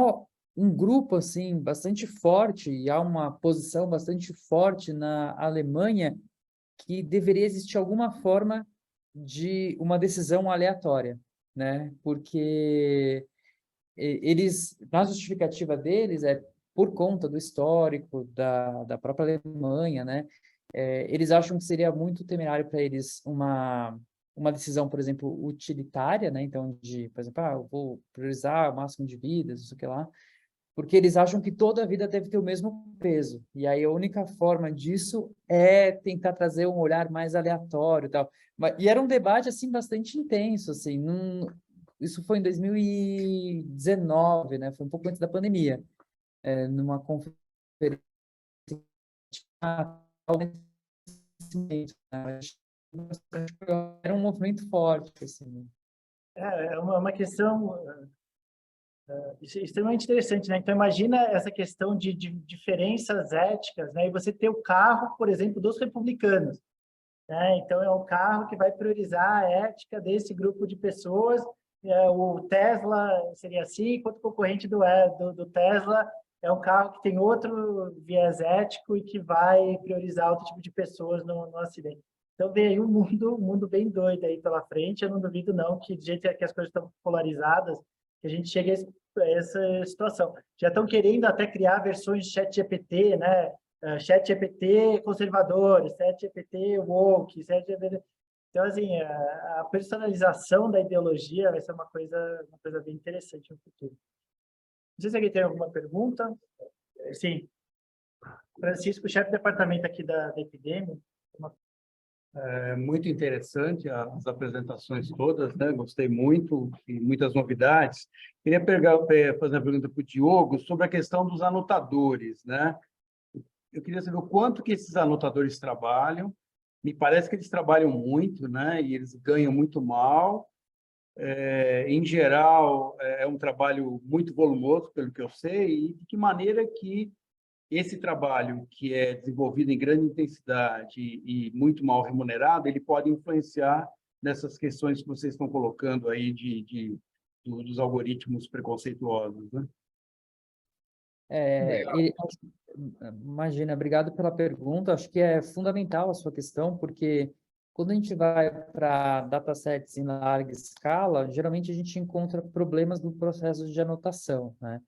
um grupo assim bastante forte e há uma posição bastante forte na Alemanha que deveria existir alguma forma de uma decisão aleatória, né? Porque eles, na justificativa deles, por conta do histórico da própria Alemanha, né? Eles acham que seria muito temerário para eles uma decisão, por exemplo, utilitária, né? Então, por exemplo, eu vou priorizar o máximo de vidas, isso que lá, porque eles acham que toda a vida deve ter o mesmo peso. E aí a única forma disso é tentar trazer um olhar mais aleatório e tal. E era um debate, assim, bastante intenso, assim, isso foi em 2019, né? Foi um pouco antes da pandemia, numa conferência era um movimento forte, assim. É uma questão extremamente interessante, né? Então, imagina essa questão de diferenças éticas, né? E você ter o carro, por exemplo, dos republicanos, né? Então, é um carro que vai priorizar a ética desse grupo de pessoas. O Tesla seria assim, enquanto o concorrente do Tesla é um carro que tem outro viés ético e que vai priorizar outro tipo de pessoas no acidente. Então, vem aí um mundo bem doido aí pela frente. Eu não duvido, não, que do jeito que as coisas estão polarizadas, que a gente chegue a essa situação. Já estão querendo até criar versões de ChatGPT, né? ChatGPT conservador, ChatGPT woke, ChatGPT... Então, assim, a personalização da ideologia vai ser uma coisa bem interessante no futuro. Não sei se alguém tem alguma pergunta. Sim. Francisco, chefe de departamento aqui da Epidemia. É muito interessante as apresentações todas, né? Gostei muito e muitas novidades. Queria fazer uma pergunta para o Diogo sobre a questão dos anotadores, né? Eu queria saber o quanto que esses anotadores trabalham. Me parece que eles trabalham muito, né? E eles ganham muito mal. Em geral, é um trabalho muito volumoso, pelo que eu sei. E de que maneira que esse trabalho, que é desenvolvido em grande intensidade e muito mal remunerado, ele pode influenciar nessas questões que vocês estão colocando aí de dos algoritmos preconceituosos, né? Imagina, obrigado pela pergunta. Acho que é fundamental a sua questão, porque quando a gente vai para datasets em larga escala, geralmente a gente encontra problemas no processo de anotação, né?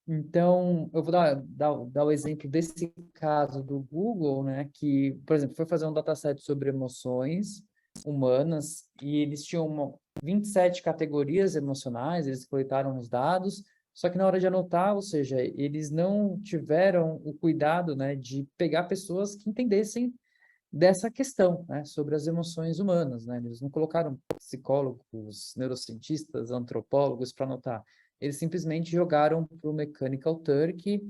Então, eu vou dar o exemplo desse caso do Google, né? Que, por exemplo, foi fazer um dataset sobre emoções humanas e eles tinham 27 categorias emocionais, eles coletaram os dados, só que na hora de anotar, ou seja, eles não tiveram o cuidado, né, de pegar pessoas que entendessem dessa questão, né, sobre as emoções humanas, né? Eles não colocaram psicólogos, neurocientistas, antropólogos para anotar. Eles simplesmente jogaram para o Mechanical Turk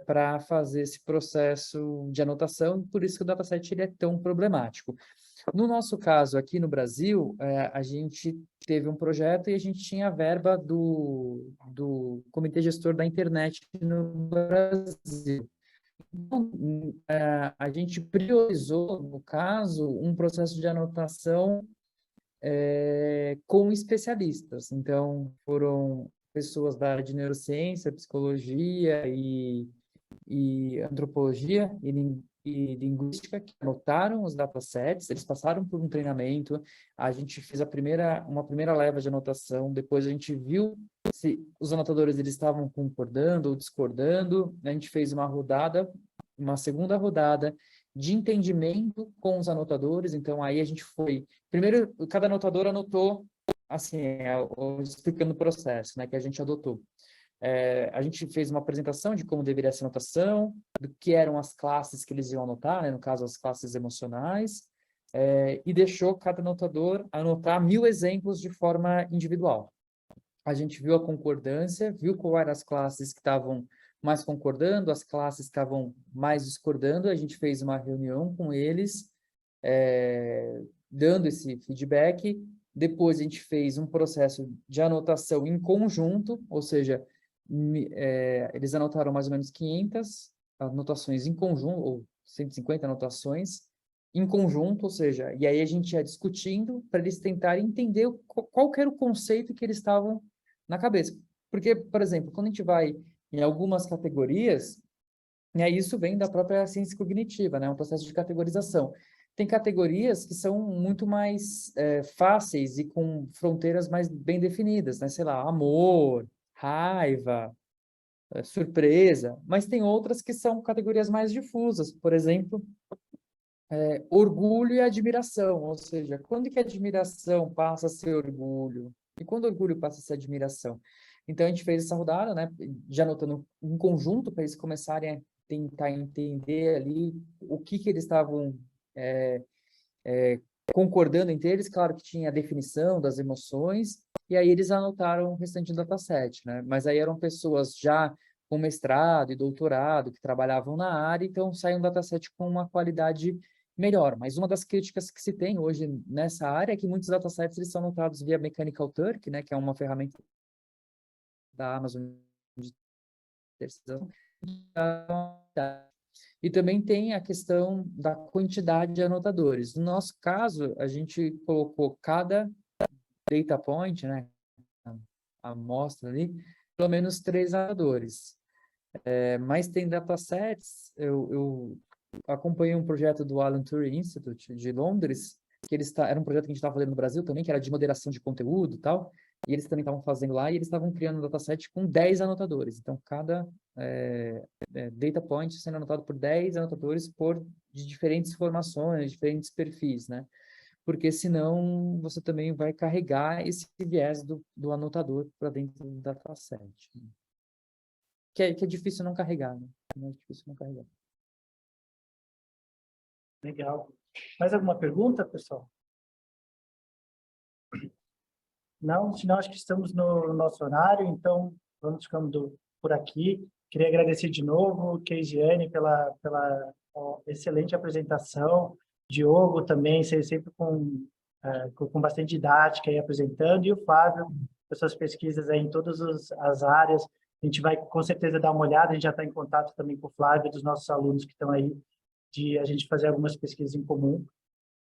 para fazer esse processo de anotação, por isso que o dataset ele é tão problemático. No nosso caso, aqui no Brasil, a gente teve um projeto e a gente tinha a verba do Comitê Gestor da Internet no Brasil. Então, a gente priorizou, no caso, um processo de anotação com especialistas. Então, foram pessoas da área de neurociência, psicologia e antropologia e linguística que anotaram os datasets, eles passaram por um treinamento, a gente fez uma primeira leva de anotação, depois a gente viu se os anotadores eles estavam concordando ou discordando, a gente fez uma segunda rodada de entendimento com os anotadores, então aí a gente foi, primeiro cada anotador anotou, assim, explicando o processo, né, que a gente adotou. A gente fez uma apresentação de como deveria ser a anotação, do que eram as classes que eles iam anotar, né, no caso as classes emocionais, e deixou cada anotador anotar 1000 exemplos de forma individual. A gente viu a concordância, viu quais eram as classes que estavam mais concordando, as classes que estavam mais discordando, a gente fez uma reunião com eles, dando esse feedback. Depois a gente fez um processo de anotação em conjunto, ou seja, eles anotaram mais ou menos 500 anotações em conjunto, ou 150 anotações em conjunto, ou seja, e aí a gente ia discutindo para eles tentarem entender qual que era o conceito que eles estavam na cabeça. Porque, por exemplo, quando a gente vai em algumas categorias, e aí isso vem da própria ciência cognitiva, né? Um processo de categorização. Tem categorias que são muito mais fáceis e com fronteiras mais bem definidas, né? Sei lá, amor, raiva, surpresa, mas tem outras que são categorias mais difusas, por exemplo, orgulho e admiração, ou seja, quando que a admiração passa a ser orgulho? E quando orgulho passa a ser admiração? Então, a gente fez essa rodada, né, já anotando um conjunto para eles começarem a tentar entender ali o que eles estavam concordando entre eles. Claro que tinha a definição das emoções, e aí eles anotaram o restante do dataset, né? Mas aí eram pessoas já com mestrado e doutorado, que trabalhavam na área, então sai um dataset com uma qualidade melhor. Mas uma das críticas que se tem hoje nessa área é que muitos datasets eles são anotados via Mechanical Turk, né, que é uma ferramenta da Amazon de terceirização. E também tem a questão da quantidade de anotadores. No nosso caso, a gente colocou cada data point, né, a amostra ali, pelo menos 3 anotadores. Mas tem datasets, eu acompanhei um projeto do Alan Turing Institute de Londres, que era um projeto que a gente estava fazendo no Brasil também, que era de moderação de conteúdo e tal, e eles também estavam fazendo lá, e eles estavam criando um dataset com 10 anotadores. Então, cada data point sendo anotado por 10 anotadores de diferentes formações, diferentes perfis, né? Porque senão você também vai carregar esse viés do anotador para dentro do dataset. Que é difícil não carregar, né? Não é difícil não carregar. Legal. Mais alguma pergunta, pessoal? Não? Senão acho que estamos no nosso horário, então vamos ficando por aqui. Queria agradecer de novo, Keisiane, pela excelente apresentação. Diogo também, sempre com bastante didática aí apresentando. E o Fábio, com suas pesquisas aí em todas as áreas. A gente vai com certeza dar uma olhada, a gente já está em contato também com o Flávio, dos nossos alunos que estão aí, de a gente fazer algumas pesquisas em comum.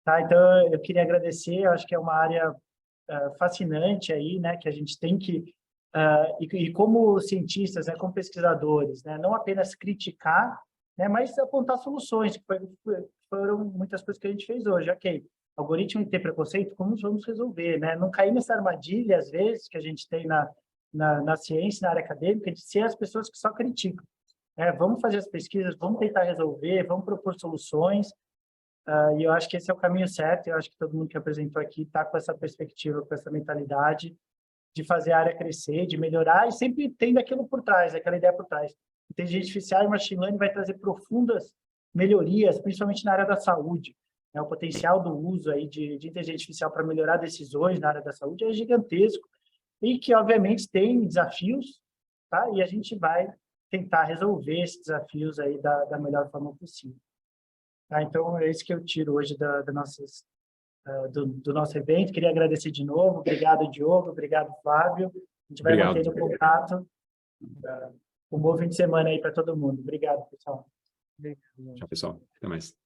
Tá? Então, eu queria agradecer, eu acho que é uma área fascinante aí, né, que a gente tem que, e como cientistas, né, como pesquisadores, né, não apenas criticar, né, mas apontar soluções, que foram muitas coisas que a gente fez hoje. Ok, algoritmo tem preconceito, como vamos resolver, né? Não cair nessa armadilha, às vezes, que a gente tem na ciência, na área acadêmica, de ser as pessoas que só criticam. Vamos fazer as pesquisas, vamos tentar resolver, vamos propor soluções, e eu acho que esse é o caminho certo. Eu acho que todo mundo que apresentou aqui está com essa perspectiva, com essa mentalidade de fazer a área crescer, de melhorar, e sempre tendo aquilo por trás, aquela ideia por trás. Inteligência artificial e machine learning vai trazer profundas melhorias, principalmente na área da saúde. O potencial do uso aí de inteligência artificial para melhorar decisões na área da saúde é gigantesco, e que, obviamente, tem desafios, tá? E a gente vai tentar resolver esses desafios aí da melhor forma possível. Tá? Então, é isso que eu tiro hoje do nosso evento. Queria agradecer de novo. Obrigado, Diogo. Obrigado, Flávio. A gente vai mantendo contato. Um bom fim de semana aí para todo mundo. Obrigado, pessoal. Tchau, pessoal. Até mais.